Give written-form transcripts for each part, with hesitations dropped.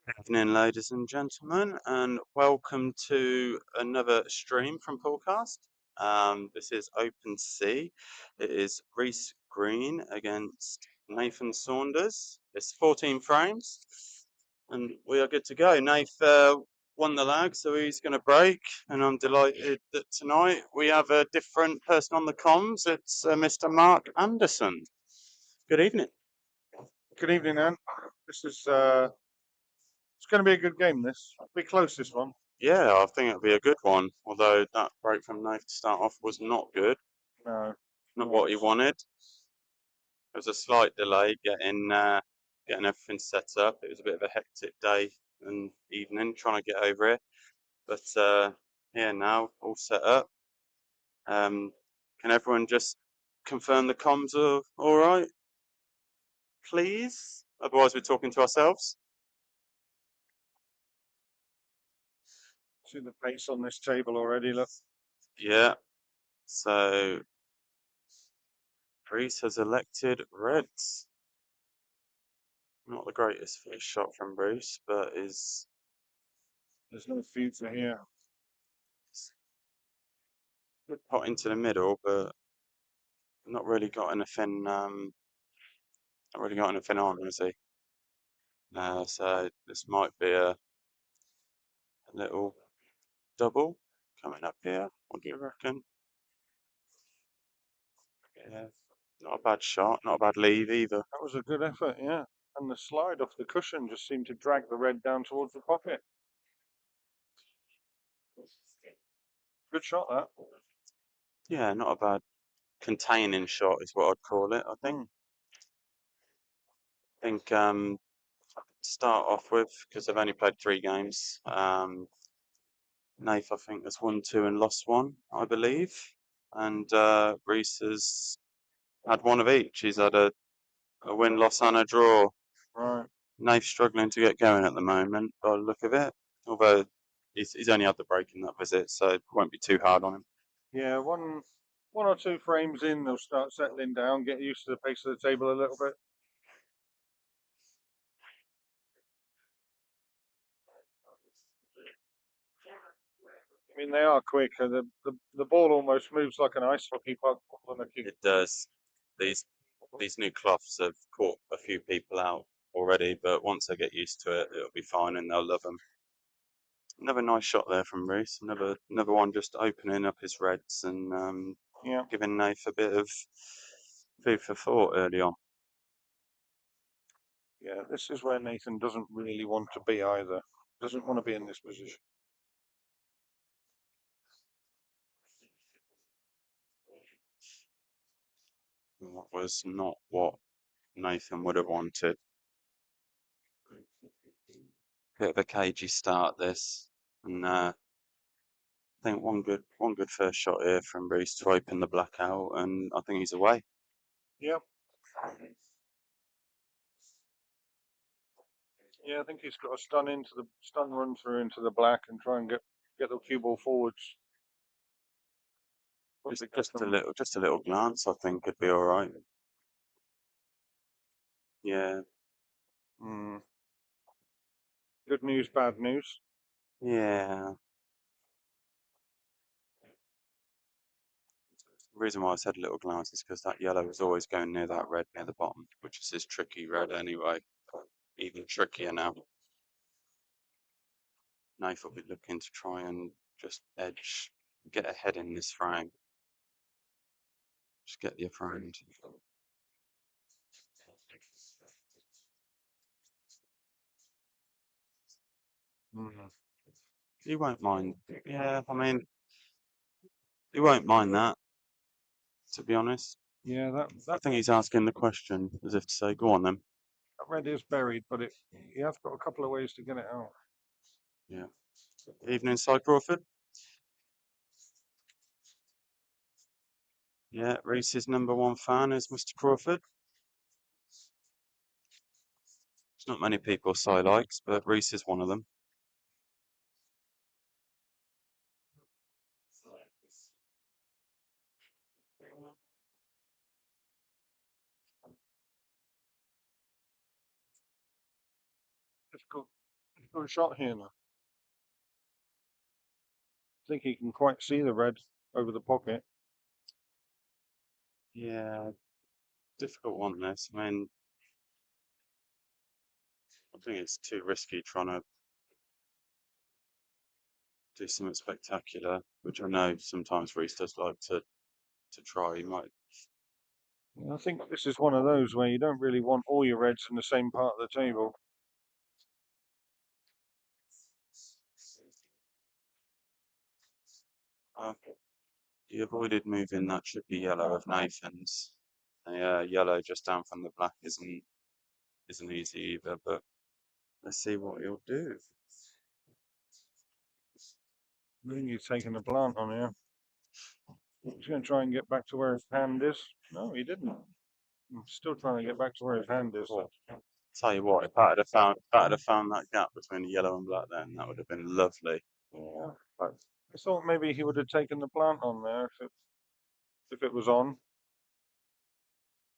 Good evening, ladies and gentlemen, and welcome to another stream from Poolcast. This is Open Sea. It is Reece Green against Nathan Saunders. It's 14 frames, and we are good to go. Nath won the lag, so he's going to break, and I'm delighted that tonight we have a different person on the comms. It's Mr. Mark Anderson. Good evening. Good evening, Anne. This is it's going to be a good game. This be close. This one. Yeah, I think it'll be a good one. Although that break from Nath to start off was not good, No, not what he wanted. There was a slight delay getting everything set up. It was a bit of a hectic day and evening trying to get over it. But yeah, now all set up. Can everyone just confirm the comms are all right, please? Otherwise, we're talking to ourselves. See the pace on this table already. Look, Yeah. So Reece has elected reds. Not the greatest first shot from Bruce, but is there's no future here. good pot into the middle, but not really got anything. Not really got anything on, has he? So this might be a little double coming up here. What do you reckon? Yeah, not a bad shot, not a bad lead either. That was a good effort, yeah. And the slide off the cushion just seemed to drag the red down towards the pocket. Good shot, that. Yeah, not a bad containing shot is what I'd call it. I think. Think start off with, because I've only played 3 games. Nath, I think, has won 2 and lost 1, I believe. And Reece has had 1 of each. He's had a win, loss, and a draw. Right. Nath's struggling to get going at the moment, by the look of it. Although he's only had the break in that visit, so it won't be too hard on him. Yeah, one or two frames in, they'll start settling down, get used to the pace of the table a little bit. I mean, they are quick. The ball almost moves like an ice hockey puck on a kick. It does. These new cloths have caught a few people out already, but once they get used to it, it'll be fine and they'll love them. Another nice shot there from Reece. Another one just opening up his reds and Yeah. giving Nath a bit of food for thought early on. Yeah, this is where Nathan doesn't really want to be either. Doesn't want to be in this position. That was not what Nathan would have wanted. Bit of a cagey start this, and I think one good first shot here from Reece to open the blackout, and I think he's away. Yep. Yeah, I think he's got to stun run through into the black and try and get the cue ball forwards. Just a little glance, I think, could be all right. Yeah. Good news, bad news. Yeah. The reason why I said a little glance is because that yellow is always going near that red near the bottom, which is his tricky red anyway. Even trickier now. Nath will be looking to try and just get ahead in this frame. Just get the upper end. He won't mind. Yeah, I mean, he won't mind that, to be honest. Yeah, I think he's asking the question as if to say, go on then. that red is buried, but he has got a couple of ways to get it out. Yeah. Evening, Cy Crawford. Yeah, Reece's #1 fan is Mr. Crawford. There's not many people Cy likes, but Reece is one of them. Difficult Good shot here now. I think he can quite see the red over the pocket. Yeah, difficult one, this. I mean, I think it's too risky trying to do something spectacular, which I know sometimes Reece does like to try. He might. I think this is one of those where you don't really want all your reds in the same part of the table. He avoided moving that tricky yellow of Nathan's. Yeah, yellow just down from the black isn't easy either, but let's see what he'll do. I think he's taking a plant on here. He's going to try and get back to where his hand is. No, he didn't. I'm still trying to get back to where his hand is. Well, tell you what, if I'd have found that gap between the yellow and black, then that would have been lovely. Yeah. I thought maybe he would have taken the plant on there if it was on.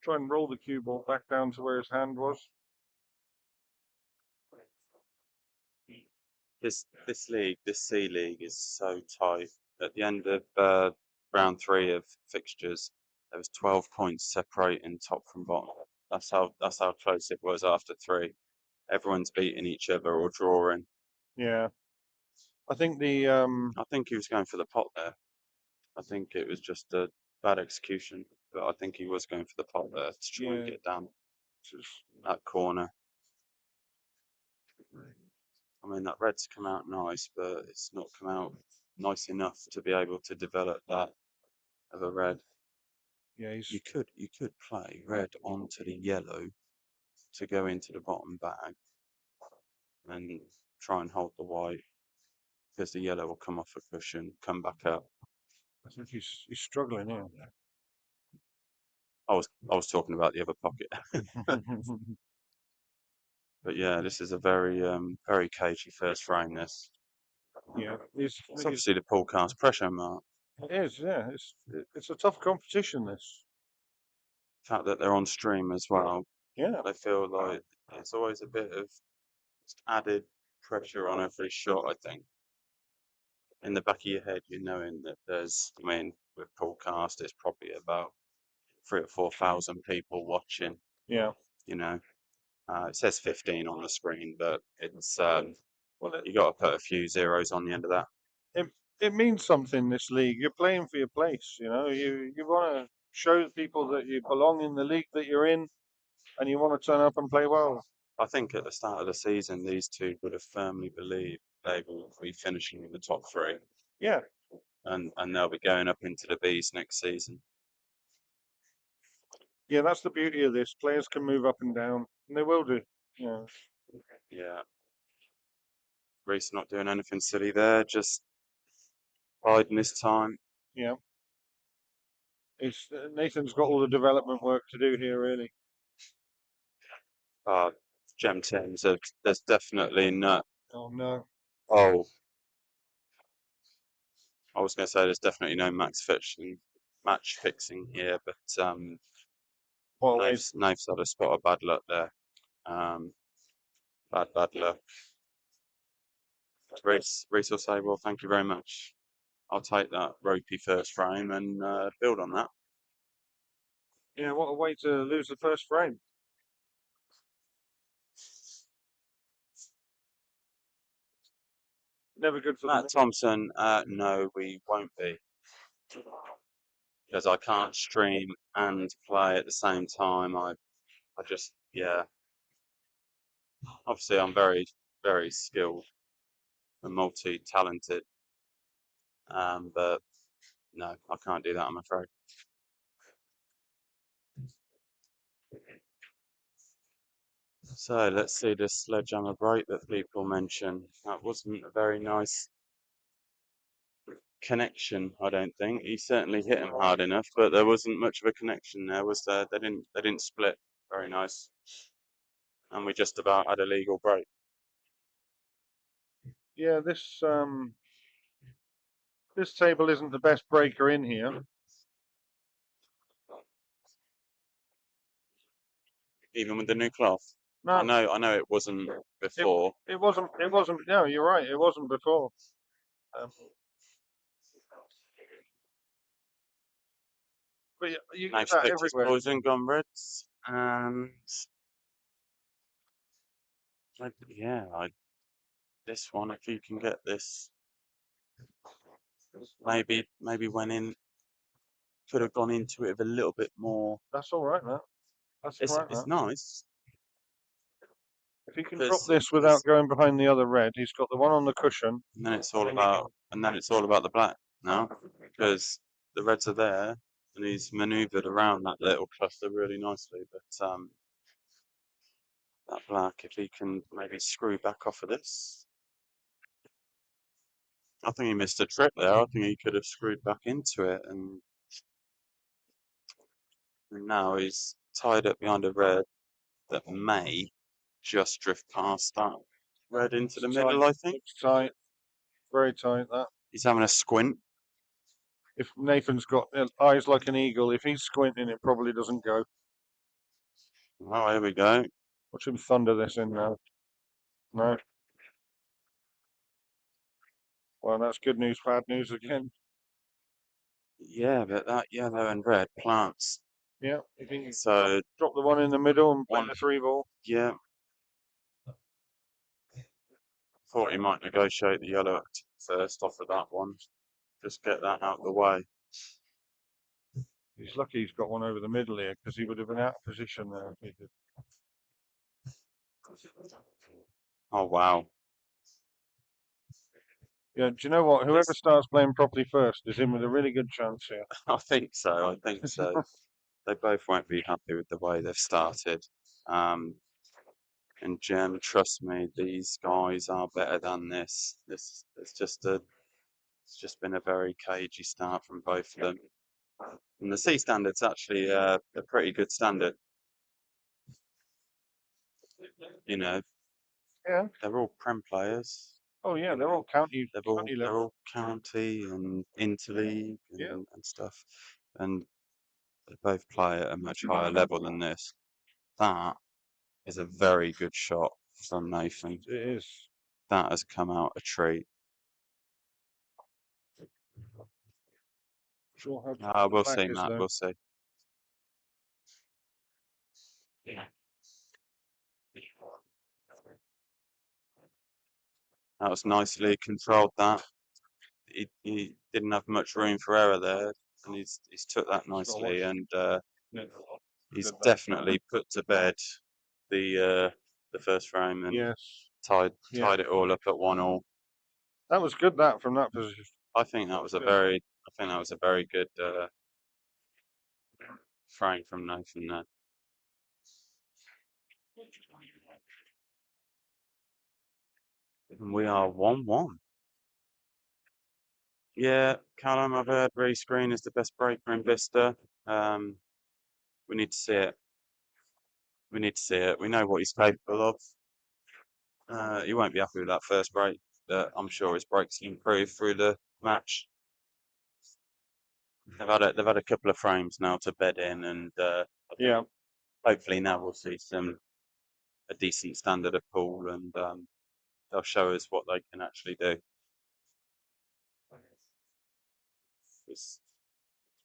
Try and roll the cue ball back down to where his hand was. This C League is so tight. At the end of round 3 of fixtures, there was 12 points separating top from bottom. That's how close it was after 3. Everyone's beating each other or drawing. Yeah. I think I think he was going for the pot there. I think it was just a bad execution, but I think he was going for the pot there to try and get down that corner. I mean, that red's come out nice, but it's not come out nice enough to be able to develop that of a red. Yeah, You could play red onto the yellow to go into the bottom bag and try and hold the white because the yellow will come off a cushion, come back up. I think he's struggling here. I was talking about the other pocket. But yeah, this is a very very cagey first frame. This. Yeah, it's obviously the Poolcast pressure mark. It is, yeah. It's a tough competition. This. The fact that they're on stream as well. Yeah. I feel like it's always a bit of added pressure on every shot. I think. In the back of your head, you're knowing that there's. I mean, with Poolcast, it's probably about 3,000 or 4,000 people watching. Yeah. You know, it says 15 on the screen, but it's well, you got to put a few zeros on the end of that. It means something. This league, you're playing for your place. You know, you want to show people that you belong in the league that you're in, and you want to turn up and play well. I think at the start of the season, these two would have firmly believed they will be finishing in the top 3. Yeah. And they'll be going up into the Bs next season. Yeah, that's the beauty of this. Players can move up and down, and they will do. Yeah. Yeah. Reece not doing anything silly there, just biding this time. Yeah. It's Nathan's got all the development work to do here, really. Gem 10s, there's definitely no. Oh no. Oh. I was going to say there's definitely no match fixing here, but well, Nave's had a spot of bad luck there. Bad luck. Reece will say, well, thank you very much. I'll take that ropey first frame and build on that. Yeah, what a way to lose the first frame. Never good for Matt Thompson, no, we won't be. Because I can't stream and play at the same time. I just, yeah. Obviously, I'm very, very skilled and multi-talented. But no, I can't do that, I'm afraid. So let's see this sledgehammer break that people mention. That wasn't a very nice connection, I don't think. He certainly hit him hard enough, but there wasn't much of a connection there, was there? They didn't split very nice. And we just about had a legal break. Yeah, this table isn't the best breaker in here. Even with the new cloth? No, I know it wasn't before. it wasn't. It wasn't. No, you're right. It wasn't before. But you Now get he's that flicked his everywhere. poison, gone reds, and this one, if you can get this, maybe went in, could have gone into it with a little bit more. That's all right, man. That's all right, man. It's nice. If he can drop this without Because going behind the other red, he's got the one on the cushion. and then it's all about the black now, because the reds are there, and he's manoeuvred around that little cluster really nicely. But that black, if he can maybe screw back off of this, I think he missed a trick there. I think he could have screwed back into it, and now he's tied up behind a red that may just drift past that red into the middle. I think Looks tight, very tight. That. he's having a squint. If Nathan's got eyes like an eagle, if he's squinting, it probably doesn't go. Oh, here we go. Watch him thunder this in now. No. Well, that's good news, bad news again. Yeah, but that yellow and red plants. Yeah, if he can So drop the one in the middle and play one, the 3-ball. yeah. Thought he might negotiate the yellow first off of that one. Just get that out of the way. He's lucky he's got one over the middle here, because he would have been out of position there if he did. Oh wow. Yeah, do you know what? Whoever starts playing properly first is in with a really good chance here. I think so. I think so. They both won't be happy with the way they've started. And Jem, trust me, these guys are better than this. It's just been a very cagey start from both of them. And the C standard's actually a pretty good standard. You know, Yeah. they're all Prem players. Oh yeah, they're all county They're level. all county and interleague and stuff, and they both play at a much higher level than this. That is a very good shot from Nathan. It is. That has come out a treat. Sure how tough the We'll black see, is Matt. though. We'll see. That was nicely controlled. That he didn't have much room for error there, and he's took that nicely, and he's definitely put to bed the first frame and Yes. tied it all up at 1-1. That was good. That from that position. I think that was a very good frame from Nathan there. And we are 1-1. Yeah, Callum, I've heard Reece Green is the best breaker in Bicester. We need to see it. We need to see it. We know what he's capable of. He won't be happy with that first break, but I'm sure his breaks will improve through the match. They've had a couple of frames now to bed in, and I think hopefully now we'll see a decent standard of pool, and they'll show us what they can actually do. It's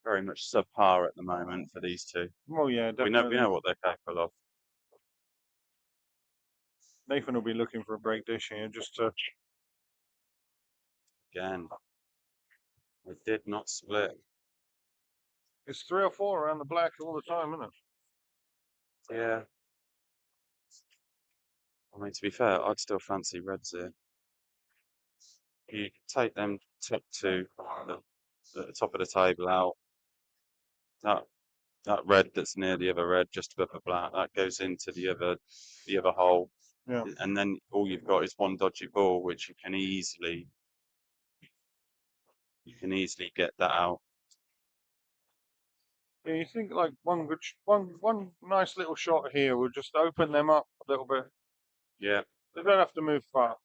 very much subpar at the moment for these two. Oh yeah, definitely. We know what they're capable of. Nathan will be looking for a break dish here just to. Again, they did not split. It's 3 or 4 around the black all the time, isn't it? Yeah. I mean, to be fair, I'd still fancy reds here. You take them top two at the top of the table out. That red that's near the other red, just above the black, that goes into the other hole. Yeah. And then all you've got is one dodgy ball, which you can easily get that out. Yeah, you think like one nice little shot here would just open them up a little bit. Yeah. They don't have to move far.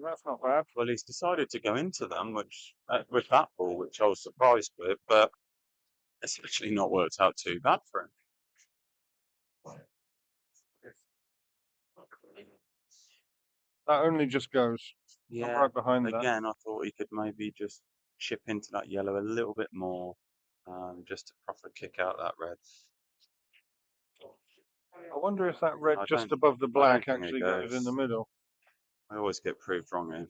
That's not bad. Well, he's decided to go into them, which with that ball, which I was surprised with. But It's actually not worked out too bad for him. That only just goes. I'm Yeah, right behind that. again, I thought he could maybe just chip into that yellow a little bit more, just to proper kick out that red. I wonder if that red I just don't, above the I don't black think it actually goes in the goes. middle. I always get proved wrong here.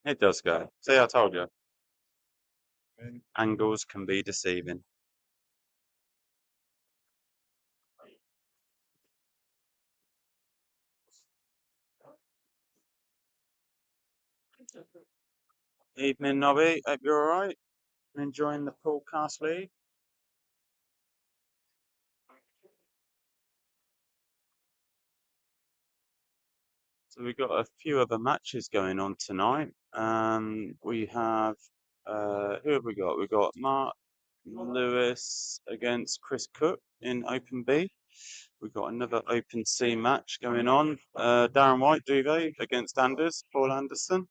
It does go. See, I told you. Angles can be deceiving. Evening, Nobby. Hope you're all right. Enjoying the Poolcast League. So we've got a few other matches going on tonight. We have who have we got? We've got Mark Lewis against Chris Cook in Open B. We've got another Open C match going on. Darren White Duvet against Paul Anderson.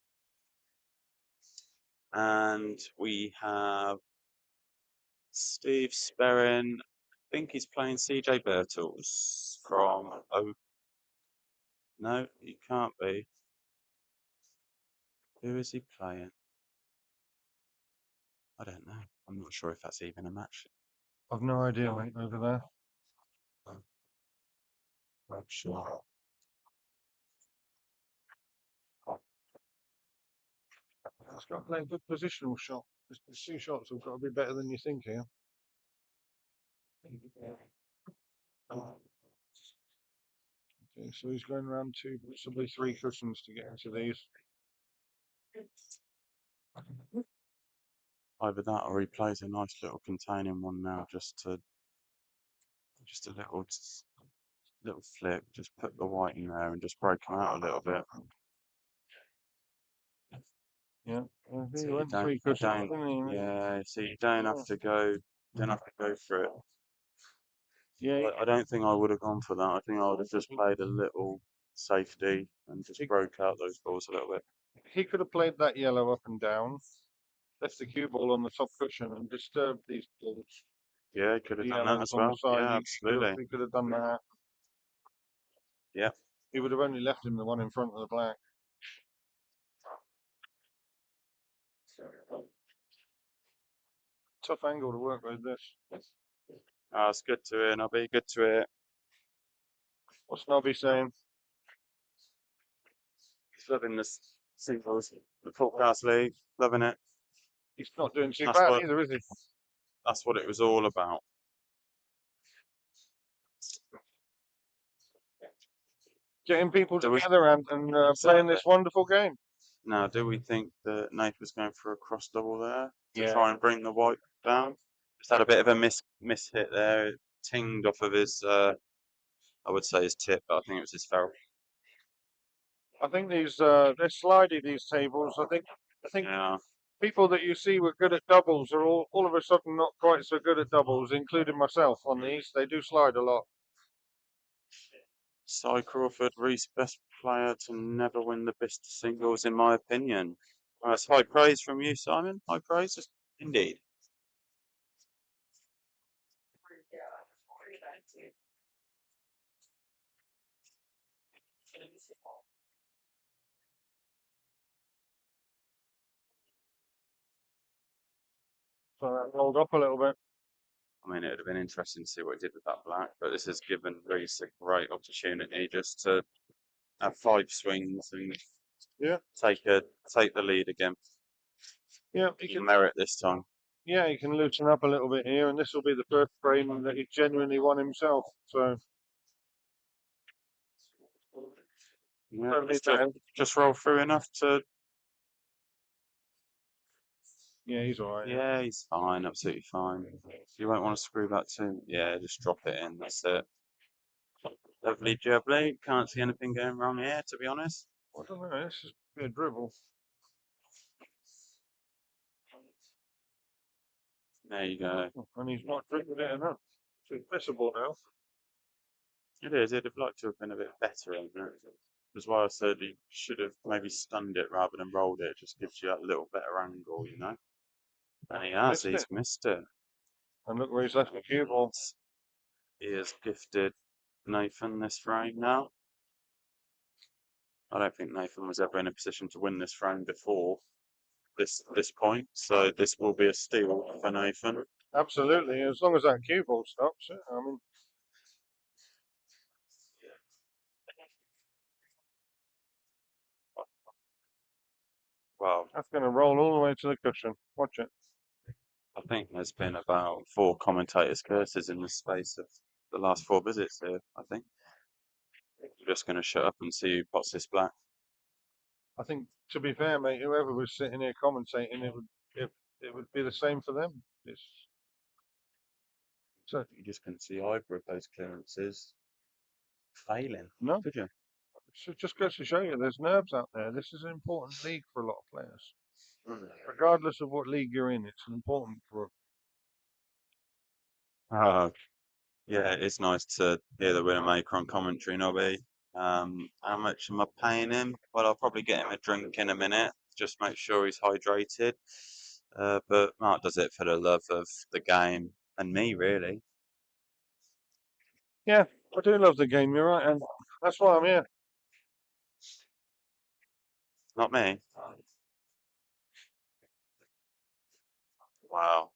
And we have Steve Sperrin. I think he's playing CJ Bertels from no, he can't be. Who is he playing? I don't know. I'm not sure if that's even a match. I've no idea, mate, over there. I'm sure. It's got to play a good positional shot. The two shots have got to be better than you think here. Okay, so he's going around two, possibly three cushions to get into these. Either that or he plays a nice little containing one now, just a little flip, just put the white in there and just break them out a little bit. Yeah, So he you went don't, three you cushions, don't, didn't he? yeah. So you don't have to go, for it. Yeah, I don't think I would have gone for that. I think I would have just played a little safety and just broke out those balls a little bit. he could have played that yellow up and down, left the cue ball on the top cushion and disturbed these balls. Yeah, could have The done that yellows as on the well. side. Yeah, absolutely. He could have done that. Yeah. He would have only left him the one in front of the black. Tough angle to work with this. It's good to hear, Nobby. Good to hear. What's Nobby saying? He's loving this singles, the Poolcast League, loving it. He's not doing too That's bad what either, is he? that's what it was all about. Getting people Do we together and playing exactly? this wonderful game. Now, do we think that Nath was going for a cross double there to Yeah. try and bring the white down? Just had a bit of a miss hit there. It tinged off of his, I would say his tip, but I think it was his ferrule. I think these they're slidey, these tables. I think Yeah. people that you see were good at doubles are all of a sudden not quite so good at doubles, including myself on these. They do slide a lot. Cy Crawford, Reece, best player to never win the Bicester singles, in my opinion. That's high praise from you, Simon. High praise, indeed. So that rolled up a little bit. I mean, it would have been interesting to see what he did with that black, but this has given Reece a great opportunity just to have 5 swings and take the lead again. Yeah, he can merit this time. Yeah, he can loosen up a little bit here, and this will be the first frame that he genuinely won himself. So yeah, just roll through enough to. Yeah, he's all right. Yeah, he's fine, absolutely fine. You won't want to screw that too. Yeah, just drop it in. That's it. Lovely jubbly. Can't see anything going wrong here, to be honest. I don't know. This is a bit of dribble. There you go. And he's not dribbled it enough. It's missable now. It is. It'd have liked to have been a bit better on that. That's why I said he should have maybe stunned it rather than rolled it. It just gives you that little better angle, you know. And he has, Missed he's it. missed it. And look where he's left the cue ball. He has gifted Nathan this frame now. I don't think Nathan was ever in a position to win this frame before this point, so this will be a steal for Nathan. Absolutely, as long as that cue ball stops. I mean, Well, that's going to roll all the way to the cushion. Watch it. I think there's been about 4 commentators' curses in the space of the last 4 visits here, I think. We're just going to shut up and see who pots this black. I think, to be fair, mate, whoever was sitting here commentating, it would be the same for them. So You just couldn't see either of those clearances failing, no, could you? so it just goes to show you there's nerves out there. This is an important league for a lot of players, regardless of what league you're in. It's important for. Oh, yeah, it's nice to hear the winner maker on commentary, Nobby. How much am I paying him? Well, I'll probably get him a drink in a minute. Just make sure he's hydrated. But Mark does it for the love of the game and me, really. Yeah, I do love the game. You're right, and that's why I'm here. Not me. Wow.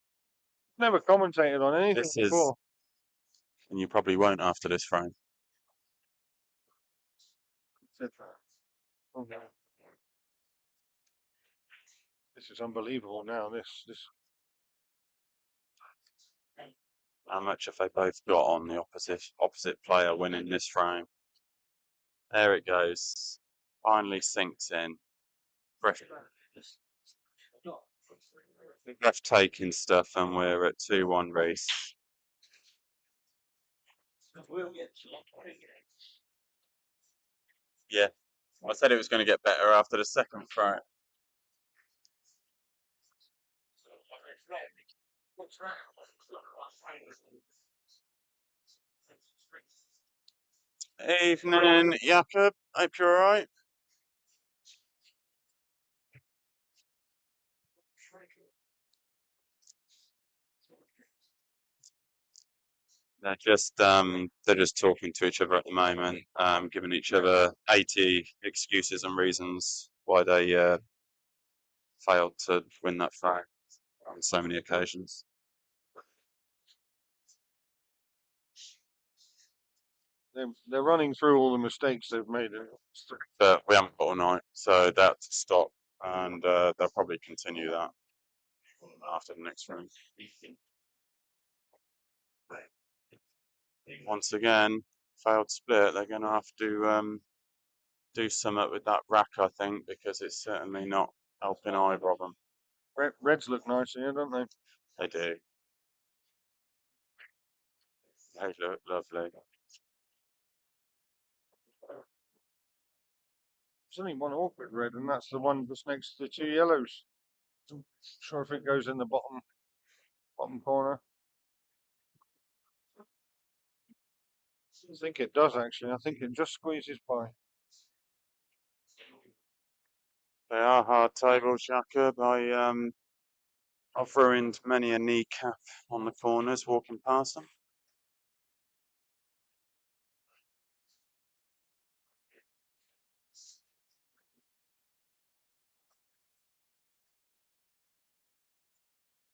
Never commentated on anything This is, before. and you probably won't after this frame. Oh, no. This is unbelievable. Now this. How much have they both got on the opposite player winning this frame? There it goes. Finally sinks in. Breathtaking stuff, and we're at 2-1 Reece. Yeah, I said it was going to get better after the second frame. Evening, Jakob. Hope you're alright. They're just talking to each other at the moment, giving each other 80 excuses and reasons why they failed to win that frame on so many occasions. They're running through all the mistakes they've made. But we haven't got all night, so that's to stop, and they'll probably continue that after the next round. Once again, failed split. They're going to have to do something with that rack, I think, because it's certainly not helping either of them. Reds look nice here, don't they? They do. They look lovely. There's only one awkward red, and that's the one that's next to the 2 yellows. I'm sure if it goes in the bottom corner. I think it does actually. I think it just squeezes by. They are hard tables, Jakob. I've ruined many a kneecap on the corners walking past them.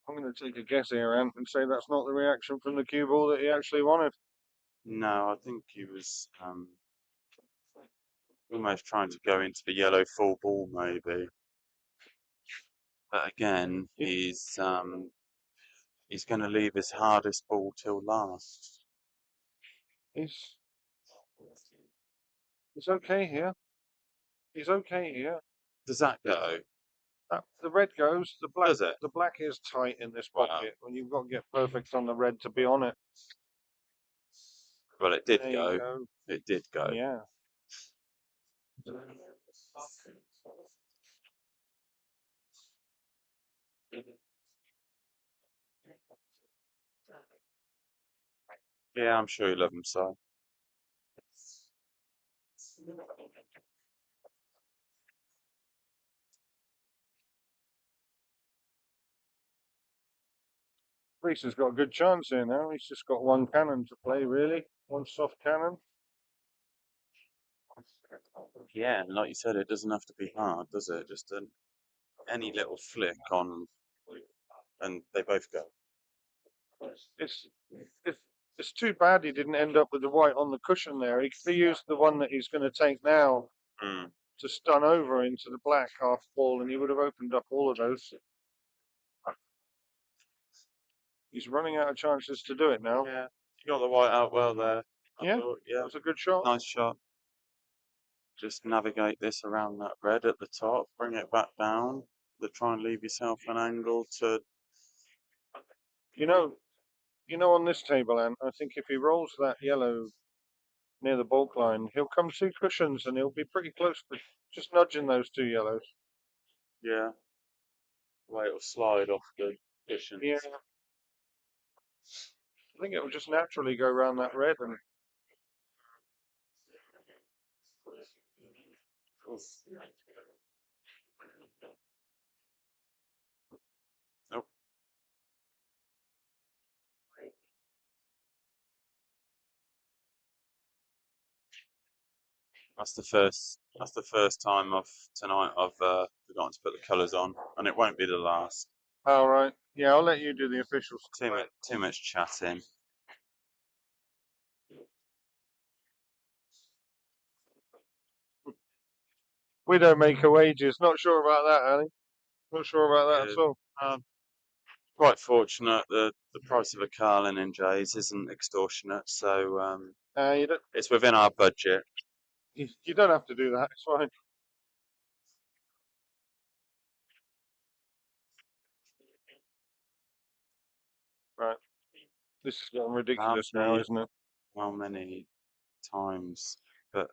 I'm going to take a guess here, Ant, and say that's not the reaction from the cue ball that he actually wanted. No, I think he was almost trying to go into the yellow full ball, maybe. But again, he's going to leave his hardest ball till last. He's okay here. He's okay here. Does that go? The red goes. Does it? The black is tight in this Wow. pocket when you've got to get perfect on the red to be on it. Well, it did There go. you go. It did go. Yeah. Yeah, I'm sure you love him so. Reece has got a good chance here now. He's just got one cannon to play, really. One soft cannon. Yeah, and like you said, it doesn't have to be hard, does it? Just any little flick on, and they both go. It's, it's, it's too bad he didn't end up with the white on the cushion there. He could have used the one that he's going to take now Mm. to stun over into the black half ball, and he would have opened up all of those. He's running out of chances to do it now. Yeah, you got the white out well there. Yeah, Yeah, that was a good shot. nice shot. Just navigate this around that red at the top, bring it back down, try and leave yourself an angle to. You know, on this table, and I think if he rolls that yellow near the bulk line, he'll come 2 cushions and he'll be pretty close to just nudging those 2 yellows. Yeah, way it'll slide off the cushions. Yeah. I think it will just naturally go around that red and Nope. That's the first time tonight I've forgotten to put the colours on, and it won't be the last. all right. Yeah, I'll let you do the officials. Too much chatting. We don't make her wages. Not sure about that, Ali. Not sure about that at Yeah. all. Quite fortunate the price of a Carlin in Jay's isn't extortionate, so You don't. it's within our budget. You don't have to do that. It's fine. Right. This is getting ridiculous now, isn't it? How many times? But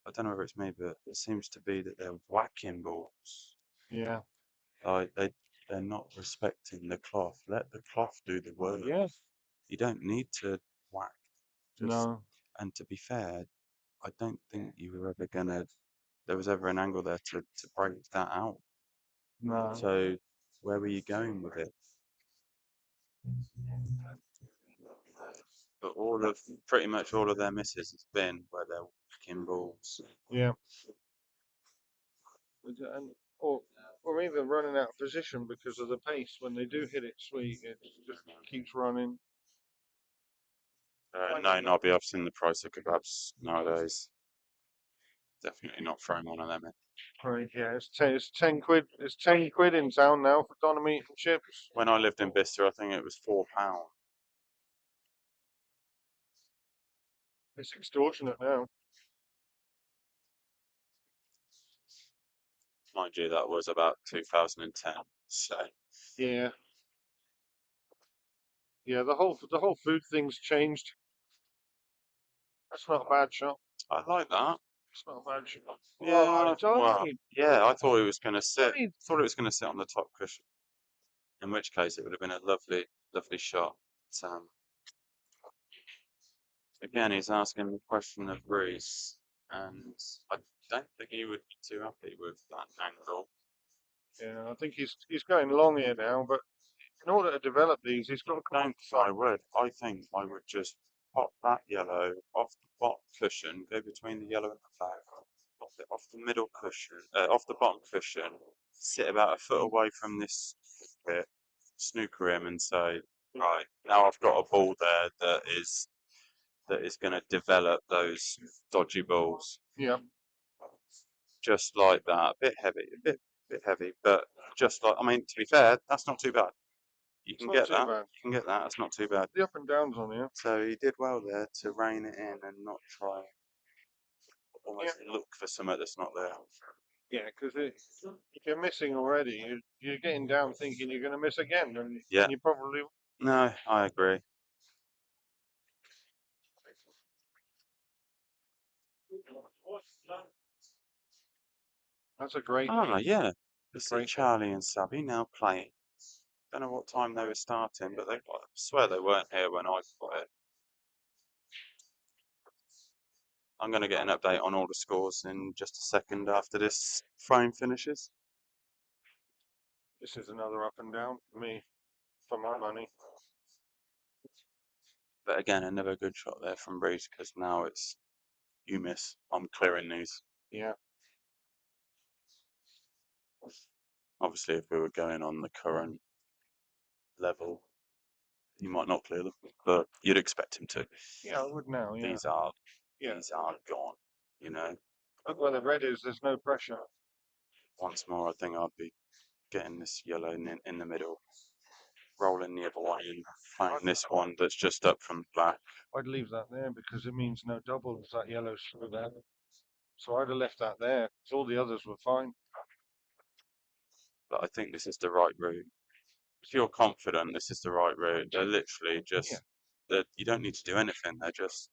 I don't know whether it's me, but it seems to be that they're whacking balls. Yeah. They're not respecting the cloth. Let the cloth do the work. Yes. You don't need to whack. No. And to be fair, I don't think you were ever gonna. There was ever an angle there to break that out. No. So where were you going with it? But pretty much all of their misses has been where they're whacking balls. Yeah. Or even running out of position because of the pace. When they do hit it sweet, it just keeps running. No, Nobby, I've seen the price of kebabs nowadays. Definitely not throwing one of them in. Right, yeah, it's 10 quid. It's 10 quid in town now for doner meat and chips. When I lived in Bicester, I think it was £4. It's extortionate now. Mind you, that was about 2010. So Yeah. Yeah, the whole food thing's changed. That's not a bad shot. I like that. It's not a bad shot. Yeah, Oh, well, yeah, I thought it was going to sit. Died. Thought it was going to sit on the top cushion. In which case, it would have been a lovely, lovely shot. Again, he's asking the question of Reece, and I don't think he would be too happy with that angle. Yeah, I think he's going long here now, but in order to develop these, he's got to come on the I side. would. I think I would just pop that yellow off the bottom cushion, go between the yellow and the black, off the middle cushion, off the bottom cushion, sit about a foot away from this bit, snooker him, and say, right, now I've got a ball there that is going to develop those dodgy balls. Yeah. Just like that, a bit heavy, but just like, I mean, to be fair, that's not too bad. You can get that. You can get that. That's not too bad. The up and downs on here. So he did well there to rein it in and not try almost look for something that's not there. Yeah, because if you're missing already, you're getting down thinking you're going to miss again, and you probably. No, I agree. That's a great. Oh yeah, this is Charlie and Subby now playing. Don't know what time they were starting, but I swear they weren't here when I got it. I'm going to get an update on all the scores in just a second after this frame finishes. This is another up and down for me, for my money. But again, another good shot there from Reece, because now it's you miss. I'm clearing these. Yeah. Obviously, if we were going on the current level, you might not clear them, but you'd expect him to. Yeah, I would now, yeah. These are Yeah. these are gone. You know. Look where the red is, there's no pressure. Once more, I think I'd be getting this yellow in the middle, rolling the other one in, finding this one that's just up from black. I'd leave that there because it means no doubles, that yellow's through there. So I'd have left that there, because all the others were fine. But I think this is the right route. If you're confident this is the right route, they're literally just, you don't need to do anything. They're just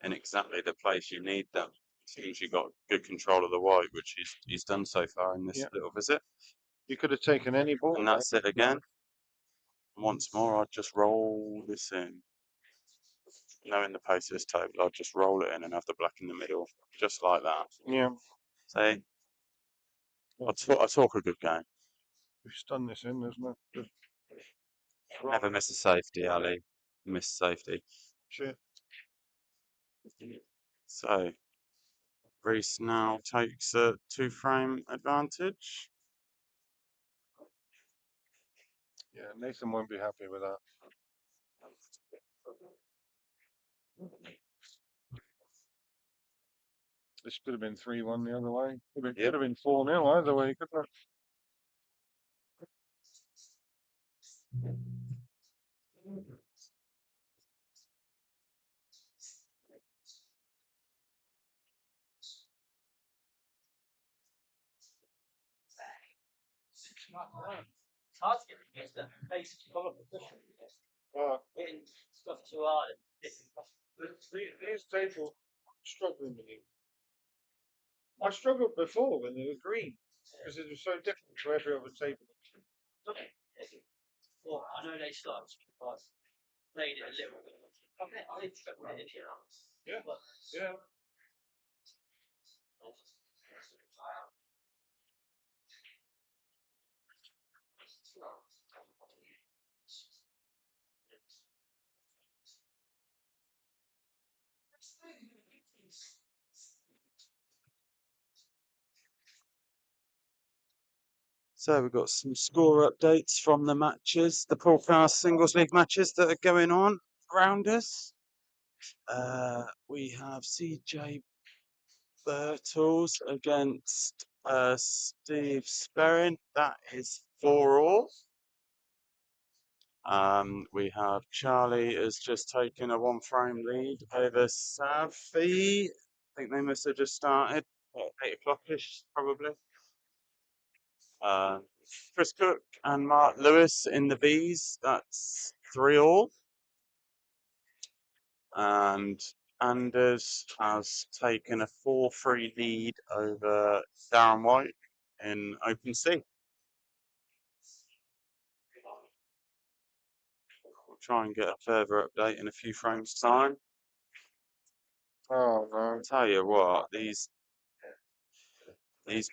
in exactly the place you need them. As soon as you've got good control of the white, which he's done so far in this little visit. You could have taken any ball. And that's it again. Once more, I'd just roll this in. Knowing the pace of this table, I'd just roll it in and have the black in the middle, just like that. Yeah. See? I talk a good game. We've stunned this in, isn't it? Never miss a safety, Ali. Miss safety. Shit. So, Reece now takes a 2-frame advantage. Yeah, Nathan won't be happy with that. This could have been 3-1 the other way. Could have been 4-0 either way, couldn't it? It's hard to get against the basic color position. Hitting stuff too hard. These tables struggling with you. I struggled before when they were green because it was so different to every other table. Well, I know they started because played it a little bit. I struggled it in here. Yeah. Yeah. So we've got some score updates from the matches, the Poolcast singles league matches that are going on around us. We have CJ Birtles against Steve Sperrin. That is 4-all. We have Charlie has just taken a 1-frame lead over Safi. I think they must have just started at 8 o'clock-ish, probably. Chris Cook and Mark Lewis in the Bs. That's 3-all. And Anders has taken a 4-3 lead over Darren White in Open C. We'll try and get a further update in a few frames' time. Oh no! I'll tell you what, these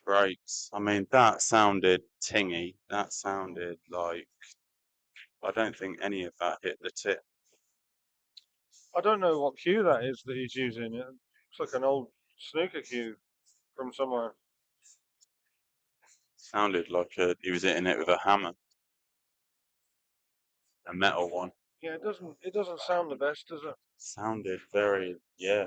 breaks. I mean, that sounded tingy. That sounded like I don't think any of that hit the tip. I don't know what cue that is that he's using. It looks like an old snooker cue from somewhere. Sounded like he was hitting it with a hammer, a metal one. Yeah, it doesn't sound the best, does it? Sounded very, yeah.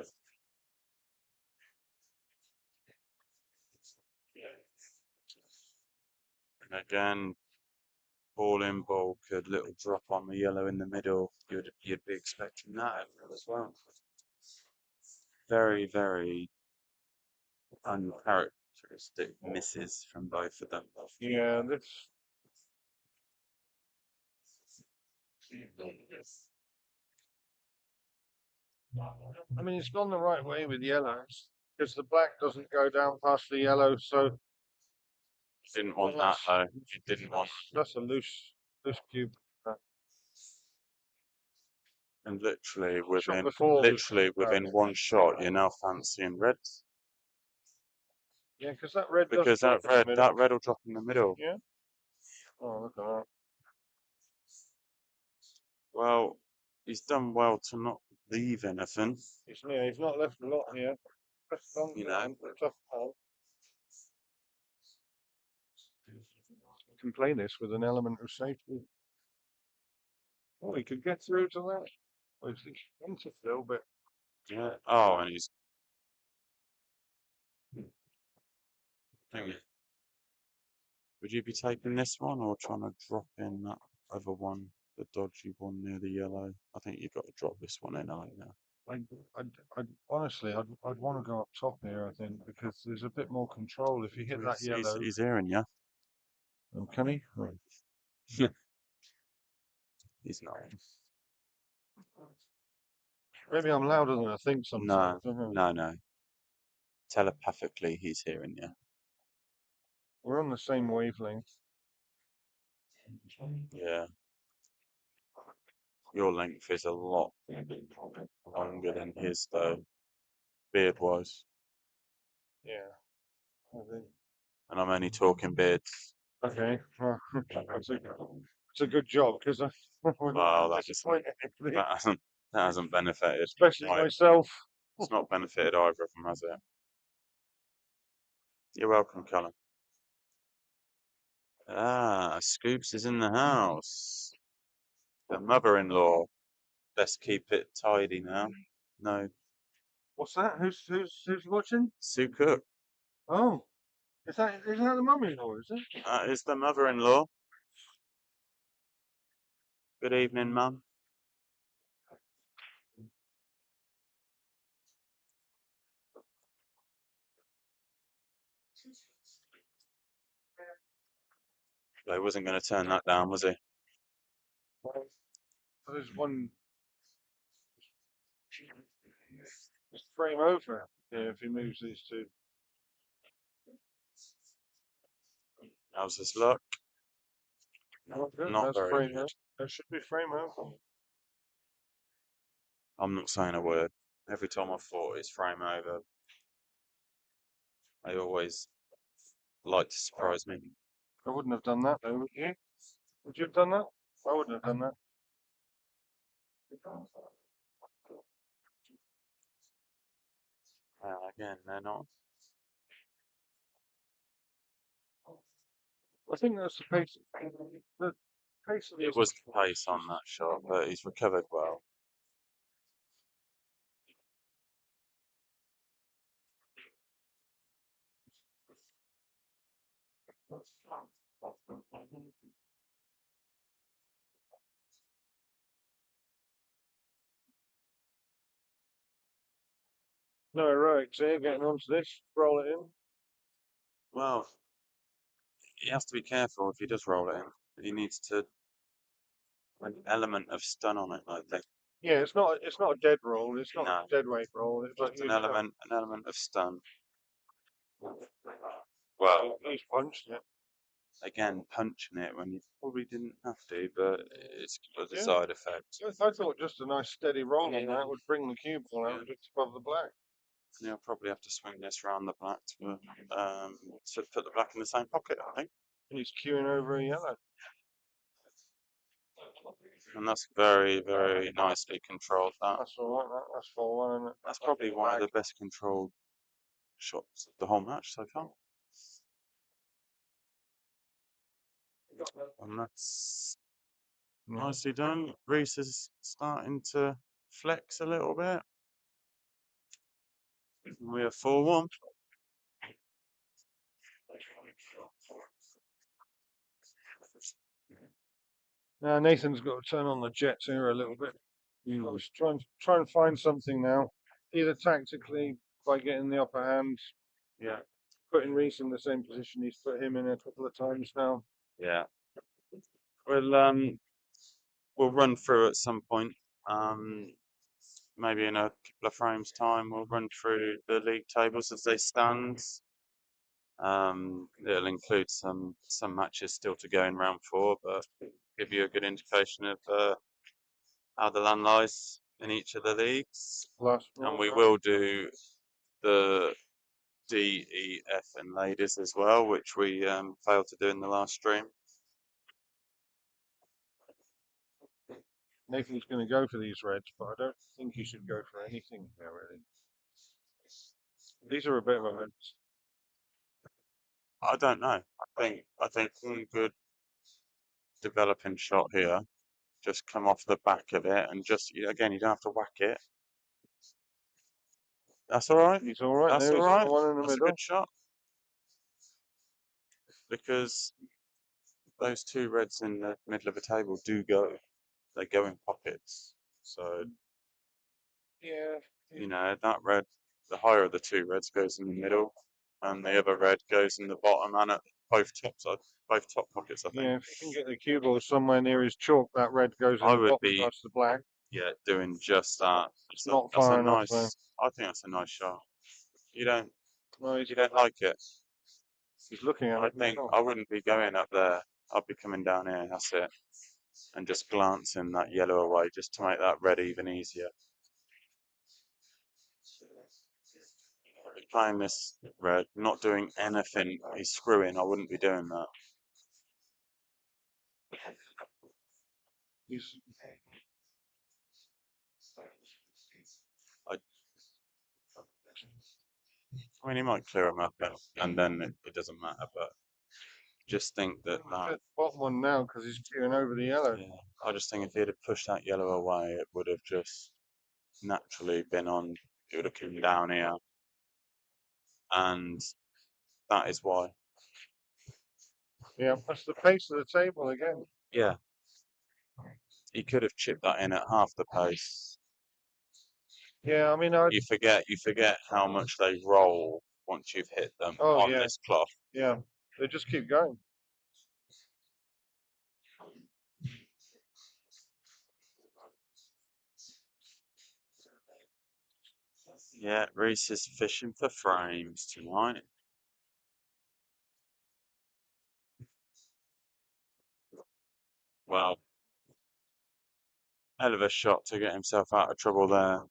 And again, ball in bulk, a little drop on the yellow in the middle. You'd be expecting that as well. Very, very uncharacteristic misses from both of them. Yeah, this. I mean, it's gone the right way with yellows because the black doesn't go down past the yellow, so. Didn't want that though. You didn't want. That's a loose cube. And literally Shot within before one shot, you're now fancying reds. Yeah, because that red does Because drop in the middle. that red will drop in the middle. Yeah. Oh, look at that. Well, He's done well to not leave anything. He's not left a lot here. You know. Tough call. Can play this with an element of safety. Oh, he could get through to that. Well, he's into still, but Yeah. Oh, and he's. Hang on. Would you be taking this one or trying to drop in that other one, the dodgy one near the yellow? I think you've got to drop this one in, aren't you? honestly, I'd want to go up top here. I think because there's a bit more control if you hit that yellow. He's hearing you. Oh, can he? Right. He's not. Maybe I'm louder than I think sometimes. No. Telepathically, he's hearing you. We're on the same wavelength. Yeah. Your length is a lot longer than his, though, beard-wise. Yeah. I think. And I'm only talking beards. Okay. Well, it's a good job because Well, that hasn't benefited. Especially myself. It's not benefited either of them, has it? You're welcome, Colin. Ah, Scoops is in the house. The mother-in-law. Best keep it tidy now. No. What's that? Who's watching? Sue Cook. Oh, is that the mummy-in-law? Is it? That is the mother-in-law. Good evening, Mum. He wasn't going to turn that down, was he? There's one. Just frame over. Yeah, if he moves these two. How's his luck? Not That's very frame good. over. That should be frame over. I'm not saying a word. Every time I thought it's frame over, they always like to surprise me. I wouldn't have done that though, would you? Would you have done that? I wouldn't have done that. Again, they're not. I think that's the pace. The pace of It this. was the pace on that shot, but he's recovered well. No, right. So you're getting onto this. Roll it in. Well, he has to be careful if he does roll it in. He needs to an element of stun on it, I think. Yeah, it's not a dead roll. It's not No. a dead weight roll. It's Just an element of stun. Well, he's punched it. Again, punching it when you probably didn't have to, but it's got a Yeah. side effect. I thought just a nice steady roll on that would bring the cue ball out just above the black. And he'll probably have to swing this round the black to put the black in the same pocket, I think. And he's cueing over a yellow. And that's very, very nicely controlled. That's all right. That's 4-1, isn't it? That's probably one of the best controlled shots of the whole match so far. And that's nicely done. Reece is starting to flex a little bit. We are 4-1. Now Nathan's got to turn on the jets here a little bit. He's try and find something now, either tactically by getting the upper hand. Yeah. Putting Reece in the same position he's put him in a couple of times now. Yeah. We'll run through at some point. Maybe in a couple of frames time, we'll run through the league tables as they stand. It'll include some matches still to go in round 4, but give you a good indication of how the land lies in each of the leagues. And we will do the D, E, F, and ladies as well, which we failed to do in the last stream. Nathan's going to go for these reds, but I don't think he should go for anything here, really. These are a bit of a mess. I don't know. I think one good developing shot here, just come off the back of it and just again you don't have to whack it. That's all right. He's all right. That's There all he's right. got the one in the That's a middle. good shot because those two reds in the middle of the table do go. They go in pockets. So Yeah. you know that red, the higher of the two reds goes in the middle, and the other red goes in the bottom and at both top pockets. I think. Yeah, if you can get the cue ball somewhere near his chalk, that red goes in I the would bottom be past the black. yeah doing just that. It's That's not far enough though. nice. I think that's a nice shot. You don't No, you don't like it. he's looking at I it think now. I wouldn't be going up there. I'd be coming down here. That's it, and just glancing that yellow away just to make that red even easier. Playing this red, not doing anything. He's screwing. I wouldn't be doing that. He's I mean, he might clear him up, and then it doesn't matter. But just think that the bottom one now because he's queuing over the yellow. yeah, I just think if he'd have pushed that yellow away, it would have just naturally been on. It would have come down here, and that is why. Yeah, that's the pace of the table again. Yeah, he could have chipped that in at half the pace. Yeah, I mean, You forget how much they roll once you've hit them on yeah, this cloth. yeah, they just keep going. Yeah, Reece is fishing for frames tonight. Well, hell of a shot to get himself out of trouble there.